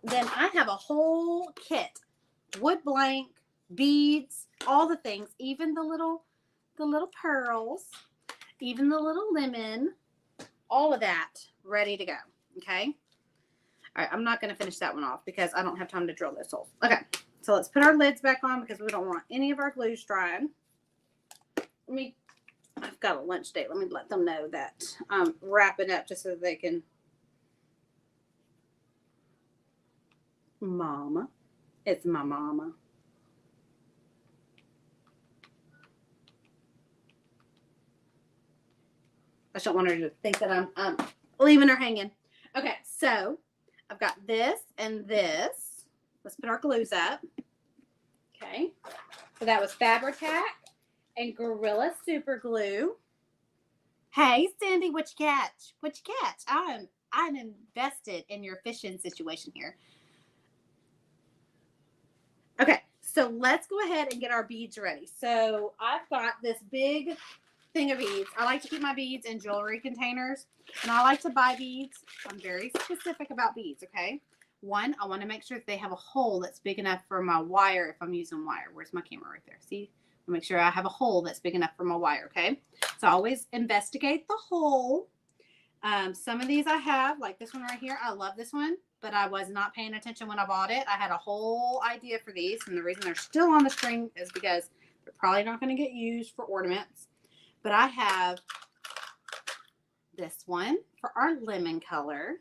Then I have a whole kit, wood blank, beads, all the things, even the little pearls, even the little lemon, all of that ready to go. Okay. All right. I'm not going to finish that one off because I don't have time to drill those holes. Okay. So let's put our lids back on because we don't want any of our glues drying. I've got a lunch date. Let me let them know that I'm wrapping up just so they can. Mama. It's my mama. I just don't want her to think that I'm leaving her hanging. Okay, so I've got this and this. Let's put our glues up. Okay, so that was Fabri-Tac and Gorilla Super Glue. Hey, Cindy, what you catch? What you catch? I'm invested in your fishing situation here. Okay, so let's go ahead and get our beads ready. So I've got this big thing of beads. I like to keep my beads in jewelry containers, and I like to buy beads. I'm very specific about beads, okay? One, I want to make sure that they have a hole that's big enough for my wire if I'm using wire. Where's my camera? Right there. See? I'll make sure I have a hole that's big enough for my wire, okay? So I always investigate the hole. Some of these I have, like this one right here. I love this one, but I was not paying attention when I bought it. I had a whole idea for these, and the reason they're still on the string is because they're probably not going to get used for ornaments. But I have this one for our lemon color.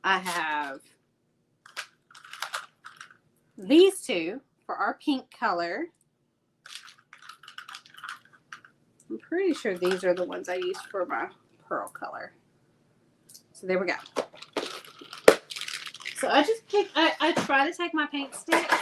I have these two for our pink color. I'm pretty sure these are the ones I used for my pearl color. So there we go. So I just pick, I try to take my paint sticks.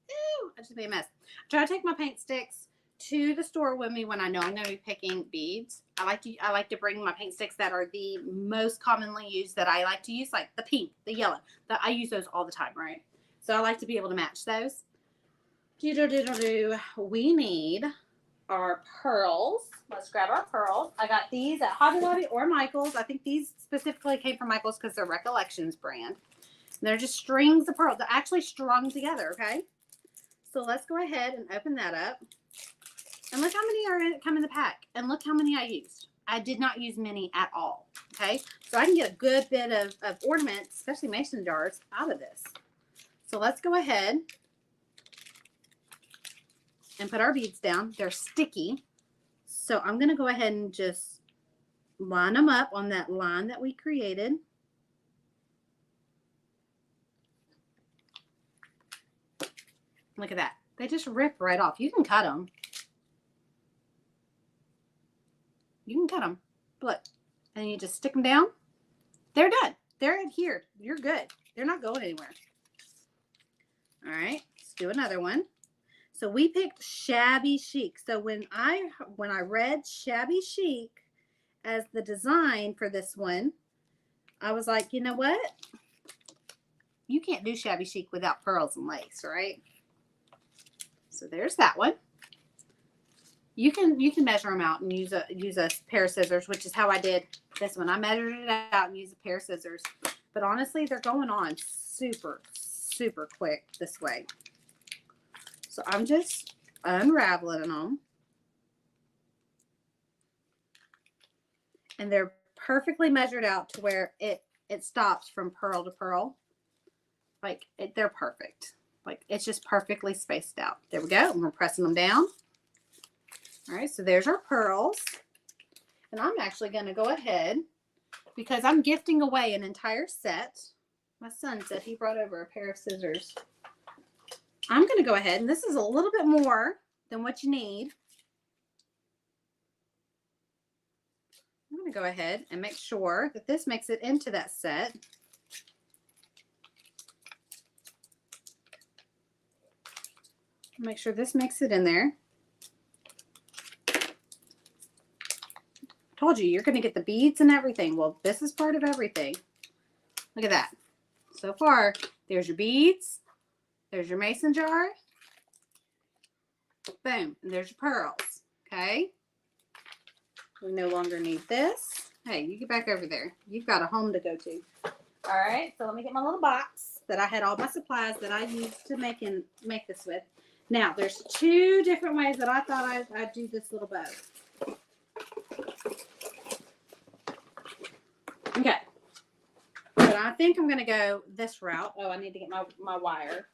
Ew, I just made a mess. I try to take my paint sticks to the store with me when I know I'm going to be picking beads. I like to bring my paint sticks that are the most commonly used that I like to use, like the pink, the yellow. I use those all the time, right? So I like to be able to match those. We need our pearls. Let's grab our pearls. I got these at Hobby Lobby or Michael's. I think these specifically came from Michael's because they're Recollections brand. And they're just strings of pearls. They're actually strung together, okay? So let's go ahead and open that up. And look how many come in the pack. And look how many I used. I did not use many at all, okay? So I can get a good bit of ornaments, especially mason jars, out of this. So let's go ahead and put our beads down. They're sticky. So I'm going to go ahead and just line them up on that line that we created. Look at that. They just rip right off. You can cut them. You can cut them. Look. And you just stick them down. They're done. They're adhered. You're good. They're not going anywhere. All right. Let's do another one. So we picked Shabby Chic. So when I read Shabby Chic as the design for this one, I was like, you know what? You can't do Shabby Chic without pearls and lace, right? So there's that one. You can measure them out and use a pair of scissors, which is how I did this one. I measured it out and used a pair of scissors. But honestly, they're going on super, super quick this way. So I'm just unraveling them. And they're perfectly measured out to where it stops from pearl to pearl. Like, they're perfect. Like, it's just perfectly spaced out. There we go. And we're pressing them down. All right, so there's our pearls. And I'm actually going to go ahead, because I'm gifting away an entire set. My son said he brought over a pair of scissors. I'm going to go ahead, and this is a little bit more than what you need. I'm going to go ahead and make sure that this makes it into that set. Make sure this makes it in there. Told you, you're going to get the beads and everything. Well, this is part of everything. Look at that. So far, there's your beads. There's your mason jar. Boom. And there's your pearls. Okay. We no longer need this. Hey, you get back over there. You've got a home to go to. All right. So let me get my little box that I had all my supplies that I used to make this with. Now, there's 2 different ways that I thought I'd do this little bow. Okay. But I think I'm going to go this route. Oh, I need to get my wire.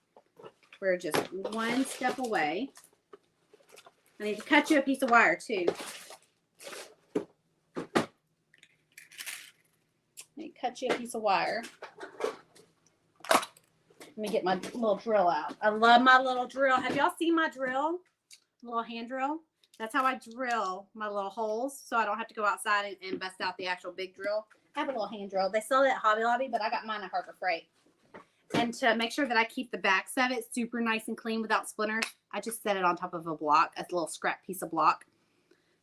We're just one step away. I need to cut you a piece of wire, too. I need to cut you a piece of wire. Let me get my little drill out. I love my little drill. Have y'all seen my drill? Little hand drill? That's how I drill my little holes, so I don't have to go outside and bust out the actual big drill. I have a little hand drill. They sell it at Hobby Lobby, but I got mine at Harbor Freight. And to make sure that I keep the backs of it super nice and clean without splinters, I just set it on top of a block, a little scrap piece of block.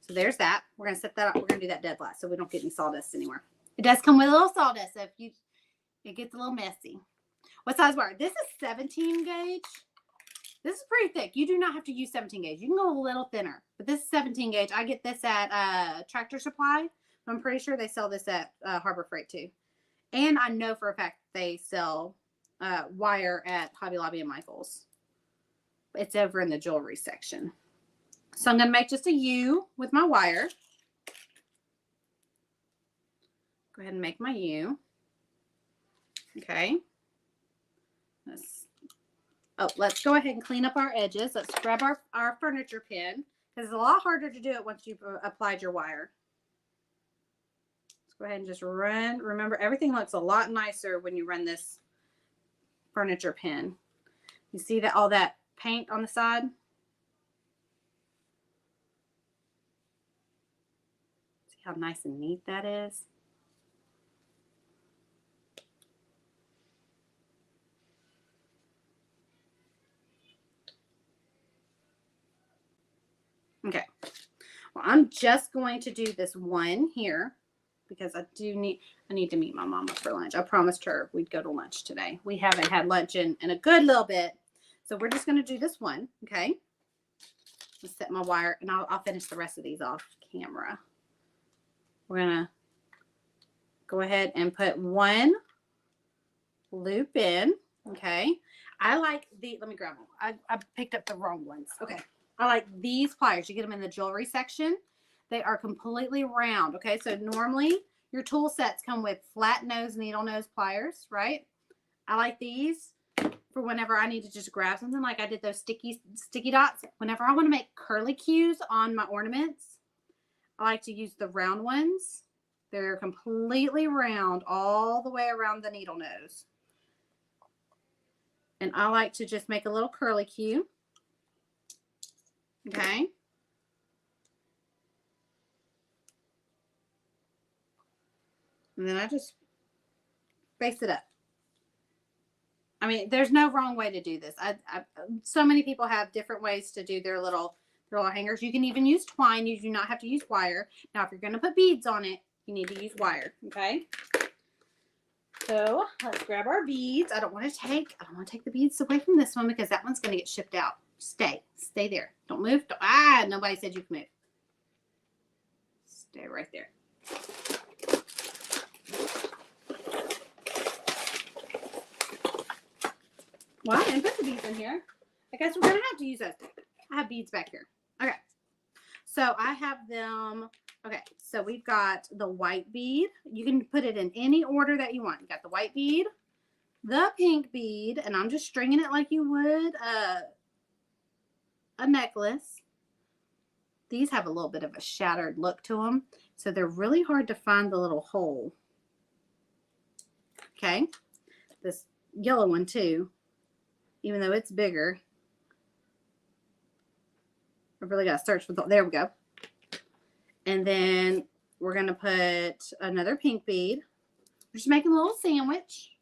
So there's that. We're going to set that up. We're going to do that dead last so we don't get any sawdust anywhere. It does come with a little sawdust, so if it gets a little messy. What size wire? This is 17 gauge. This is pretty thick. You do not have to use 17 gauge. You can go a little thinner, but this is 17 gauge. I get this at Tractor Supply. I'm pretty sure they sell this at Harbor Freight too. And I know for a fact they sell wire at Hobby Lobby and Michael's. It's over in the jewelry section. So I'm going to make just a U with my wire. Go ahead and make my U. Okay. Let's go ahead and clean up our edges. Let's grab our furniture pin, because it's a lot harder to do it once you've applied your wire. Let's go ahead and just run. Remember, everything looks a lot nicer when you run this furniture pin. You see that all that paint on the side? See how nice and neat that is? Okay, well, I'm just going to do this one here because I need to meet my mama for lunch. I promised her we'd go to lunch today. We haven't had lunch in a good little bit. So we're just going to do this one. Okay. Let's set my wire and I'll finish the rest of these off camera. We're going to go ahead and put one loop in. Okay. I like let me grab them. I picked up the wrong ones. Okay. I like these pliers. You get them in the jewelry section. They are completely round. Okay, so normally your tool sets come with flat nose, needle nose pliers, right? I like these for whenever I need to just grab something, like I did those sticky dots. Whenever I want to make curly cues on my ornaments, I like to use the round ones. They're completely round all the way around the needle nose. And I like to just make a little curly cue. Okay. And then I just face it up. I mean, there's no wrong way to do this. So many people have different ways to do their little hangers. You can even use twine. You do not have to use wire. Now, if you're going to put beads on it, you need to use wire. Okay. So let's grab our beads. I don't want to take the beads away from this one because that one's going to get shipped out. Stay there. Don't move. Nobody said you can move. Stay right there. Well, I didn't put the beads in here. I guess we're going to have to use those. I have beads back here. Okay. So I have them. Okay. So we've got the white bead. You can put it in any order that you want. You got the white bead, the pink bead, and I'm just stringing it like you would a necklace. These have a little bit of a shattered look to them, so they're really hard to find the little hole. Okay, this yellow one too, even though it's bigger. I really got to search for the, there we go. And then we're going to put another pink bead. We're just making a little sandwich.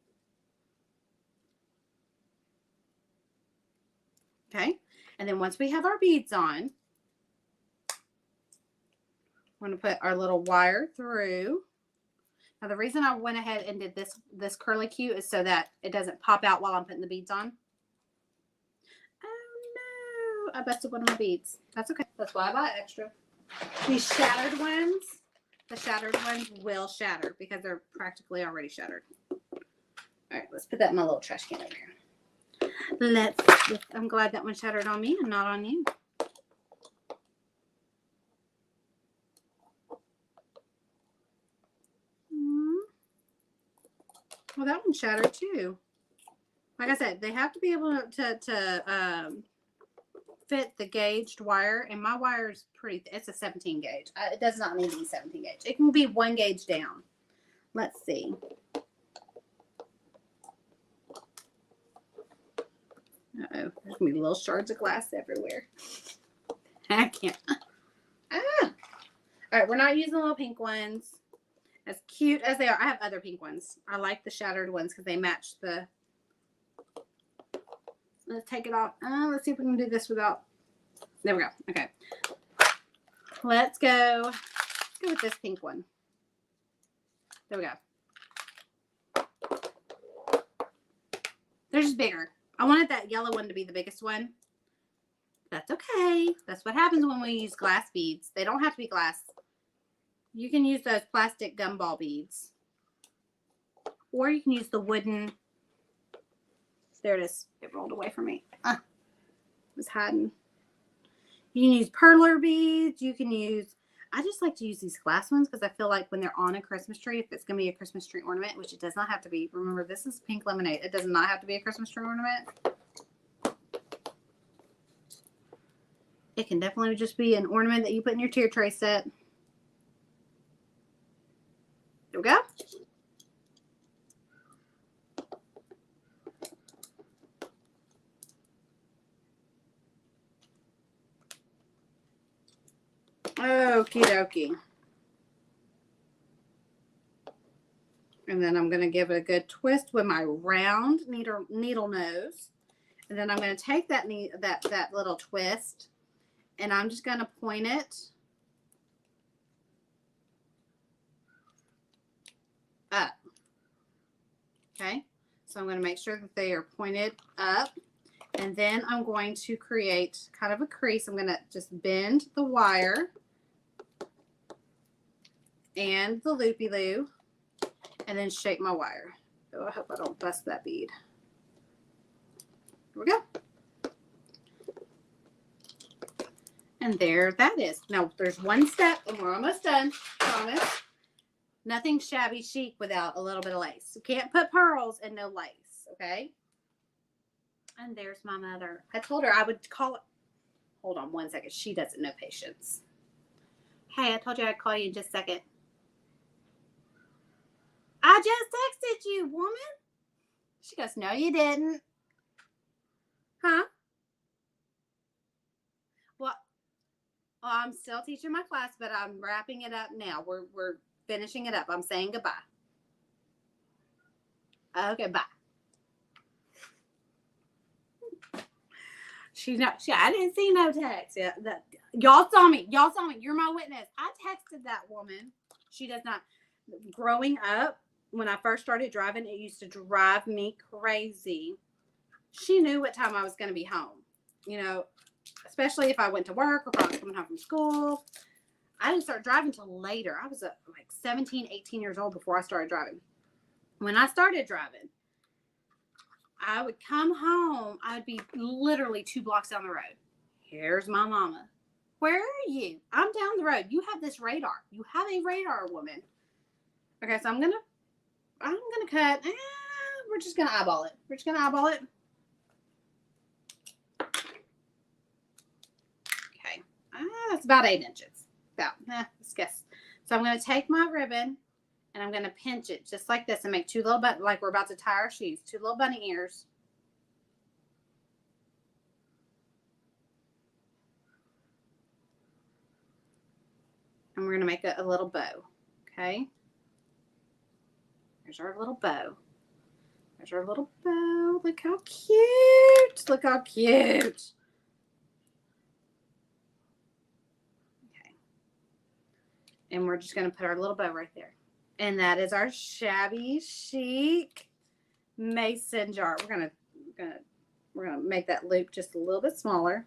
Okay, and then once we have our beads on, we're going to put our little wire through. Now the reason I went ahead and did this curly Q is so that it doesn't pop out while I'm putting the beads on. Oh no, I busted one of my beads. That's okay. That's why I buy extra. These shattered ones, the shattered ones will shatter because they're practically already shattered. All right, let's put that in my little trash can over here. I'm glad that one shattered on me and not on you. Well, that one shattered too. Like I said, they have to be able to fit the gauged wire, and my wire is pretty. It's a 17 gauge. It does not need to be 17 gauge. It can be 1 gauge down. Let's see. Uh-oh, there's gonna be little shards of glass everywhere. I can't. Ah! All right, we're not using the little pink ones. As cute as they are, I have other pink ones. I like the shattered ones because they match the. Let's take it off. Let's see if we can do this without. There we go. Okay. Let's go with this pink one. There we go. They're just bigger. I wanted that yellow one to be the biggest one. That's okay. That's what happens when we use glass beads. They don't have to be glass. You can use those plastic gumball beads. Or you can use the wooden. There it is. It rolled away from me. It was hiding. You can use perler beads. You can use, I just like to use these glass ones because I feel like when they're on a Christmas tree, if it's going to be a Christmas tree ornament, which it does not have to be. Remember, this is pink lemonade. It does not have to be a Christmas tree ornament. It can definitely just be an ornament that you put in your tier tray set. There we go. Okie dokie. And then I'm going to give it a good twist with my round needle nose. And then I'm going to take that little twist and I'm just going to point it up. Okay. So I'm going to make sure that they are pointed up. And then I'm going to create kind of a crease. I'm going to just bend the wire and the loopy-loo and then shape my wire. Oh, I hope I don't bust that bead. Here we go. And there that is. Now there's one step and we're almost done. Promise. Nothing shabby chic without a little bit of lace. You can't put pearls and no lace, okay? And there's my mother. I told her I would call it. Hold on one second. She doesn't know patience. Hey, I told you I'd call you in just a second. I just texted you, woman. She goes, no, you didn't. Huh? Well, I'm still teaching my class, but I'm wrapping it up now. We're finishing it up. I'm saying goodbye. Okay, bye. I didn't see no text. Yeah, y'all saw me. Y'all saw me. You're my witness. I texted that woman. She does not. Growing up, when I first started driving, it used to drive me crazy. She knew what time I was going to be home. You know, especially if I went to work or if I was coming home from school. I didn't start driving until later. I was like 17, 18 years old before I started driving. When I started driving, I would come home. I'd be literally 2 blocks down the road. Here's my mama. Where are you? I'm down the road. You have this radar. You have a radar, woman. Okay, so I'm gonna cut we're just going to eyeball it. We're just going to eyeball it. Okay. That's about 8 inches. About, let's guess. So I'm going to take my ribbon and I'm going to pinch it just like this and make 2 little buttons, like we're about to tie our shoes. 2 little bunny ears. And we're going to make a little bow. Okay. There's our little bow. There's our little bow. Look how cute. Look how cute. Okay. And we're just going to put our little bow right there. And that is our shabby chic mason jar. We're gonna make that loop just a little bit smaller.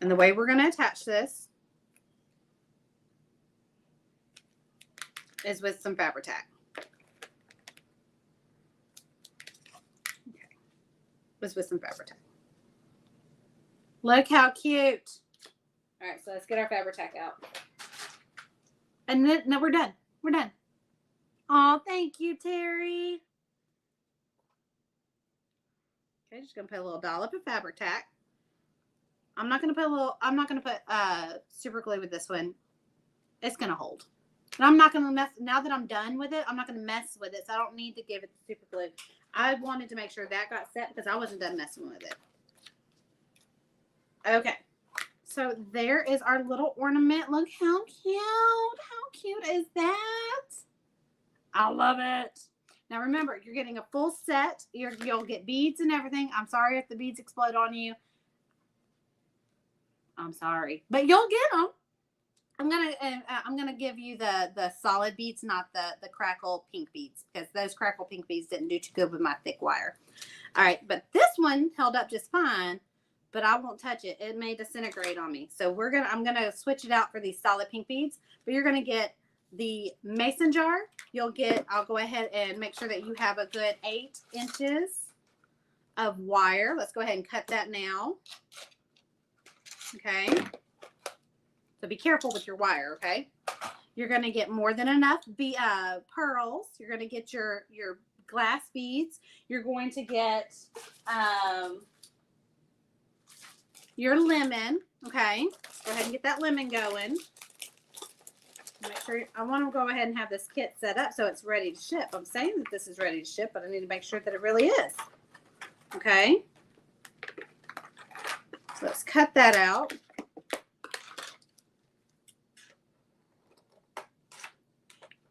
And the way we're going to attach this is with some fabric tack. Okay. It's with some fabric tack. Look how cute. All right, so let's get our fabric tack out. And then, no, we're done. We're done. Oh, thank you, Terry. Okay, just going to put a little dollop of fabric tack. I'm not going to put super glue with this one. It's going to hold. And I'm not going to mess, now that I'm done with it, I'm not going to mess with it. So I don't need to give it the super glue. I wanted to make sure that got set because I wasn't done messing with it. Okay. So there is our little ornament. Look how cute. How cute is that? I love it. Now remember, you're getting a full set. You'll get beads and everything. I'm sorry if the beads explode on you. I'm sorry, but you'll get them. I'm gonna give you the solid beads, not the crackle pink beads, because those crackle pink beads didn't do too good with my thick wire. All right, but this one held up just fine, but I won't touch it. It may disintegrate on me. So I'm gonna switch it out for these solid pink beads, but you're gonna get the mason jar. I'll go ahead and make sure that you have a good 8 inches of wire. Let's go ahead and cut that now. Okay. So be careful with your wire, okay? You're going to get more than enough pearls. You're going to get your glass beads. You're going to get your lemon, okay? Let's go ahead and get that lemon going. Make sure I want to go ahead and have this kit set up so it's ready to ship. I'm saying that this is ready to ship, but I need to make sure that it really is. Okay? So let's cut that out.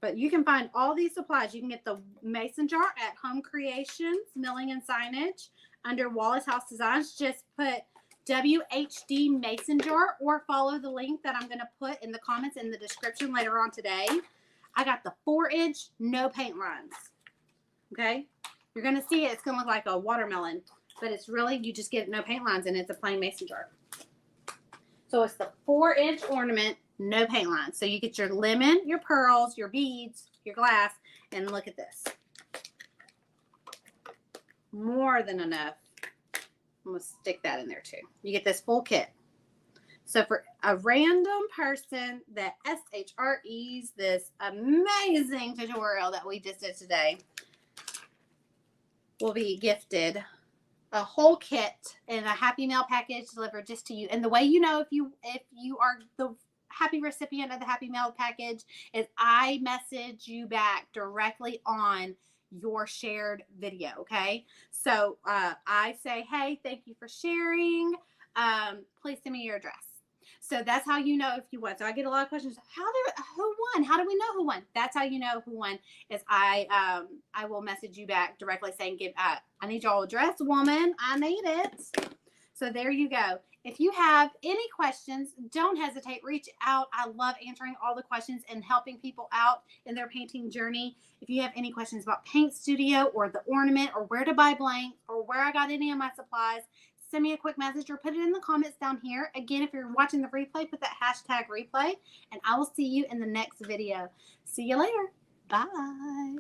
But you can find all these supplies. You can get the mason jar at Home Creations, Milling and Signage, under Wallace House Designs. Just put WHD mason jar or follow the link that I'm going to put in the comments in the description later on today. I got the 4-inch, no paint lines. Okay? You're going to see it. It's going to look like a watermelon. But it's really, you just get no paint lines and it's a plain mason jar. So it's the 4-inch ornament, no paint lines. So you get your lemon, your pearls, your beads, your glass, and look at this. More than enough. I'm going to stick that in there too. You get this full kit. So for a random person that SHREs this amazing tutorial that we just did today, will be gifted a whole kit and a Happy Mail package delivered just to you. And the way you know if you are the happy recipient of the Happy Mail package is I message you back directly on your shared video. Okay, so I say, hey, thank you for sharing. Please send me your address. So that's how you know if you won. So I get a lot of questions. Who won? How do we know who won? That's how you know who won. Is I will message you back directly saying, I need your address, woman. I need it. So there you go. If you have any questions, don't hesitate. Reach out. I love answering all the questions and helping people out in their painting journey. If you have any questions about Paint Studio or the ornament or where to buy blank or where I got any of my supplies, send me a quick message or put it in the comments down here. Again, if you're watching the replay, put that hashtag replay, and I will see you in the next video. See you later. Bye.